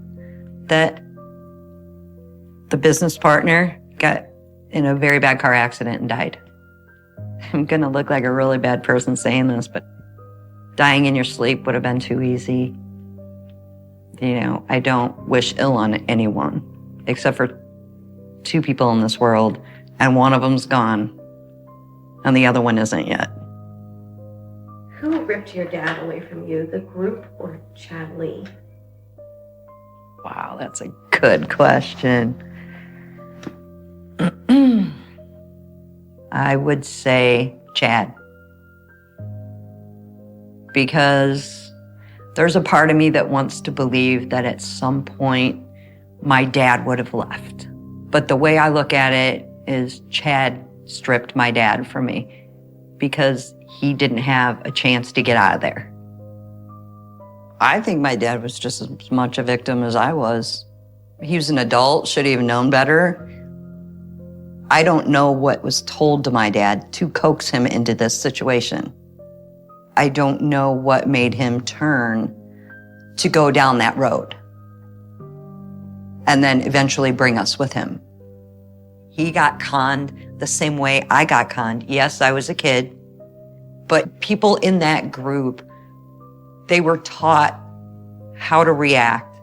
that the business partner got in a very bad car accident and died. I'm gonna look like a really bad person saying this, but dying in your sleep would have been too easy. You know, I don't wish ill on anyone, except for two people in this world, and one of them's gone, and the other one isn't yet. Who ripped your dad away from you, the group or Chad Lee? Wow, that's a good question. I would say Chad. Because there's a part of me that wants to believe that at some point my dad would have left. But the way I look at it is Chad stripped my dad from me because he didn't have a chance to get out of there. I think my dad was just as much a victim as I was. He was an adult, should have known better. I don't know what was told to my dad to coax him into this situation. I don't know what made him turn to go down that road and then eventually bring us with him. He got conned the same way I got conned. Yes, I was a kid, but people in that group, they were taught how to react,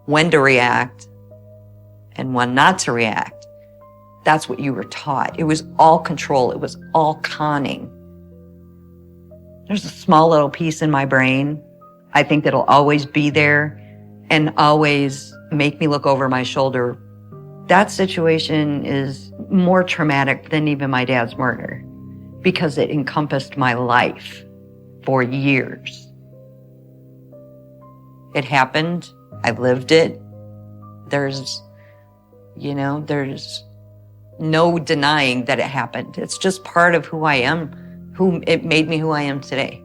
when to react, and when not to react. That's what you were taught. It was all control. It was all conning. There's a small little piece in my brain, I think, that'll always be there and always make me look over my shoulder. That situation is more traumatic than even my dad's murder because it encompassed my life for years. It happened. I lived it. There's no denying that it happened. It's just part of who I am, it made me who I am today.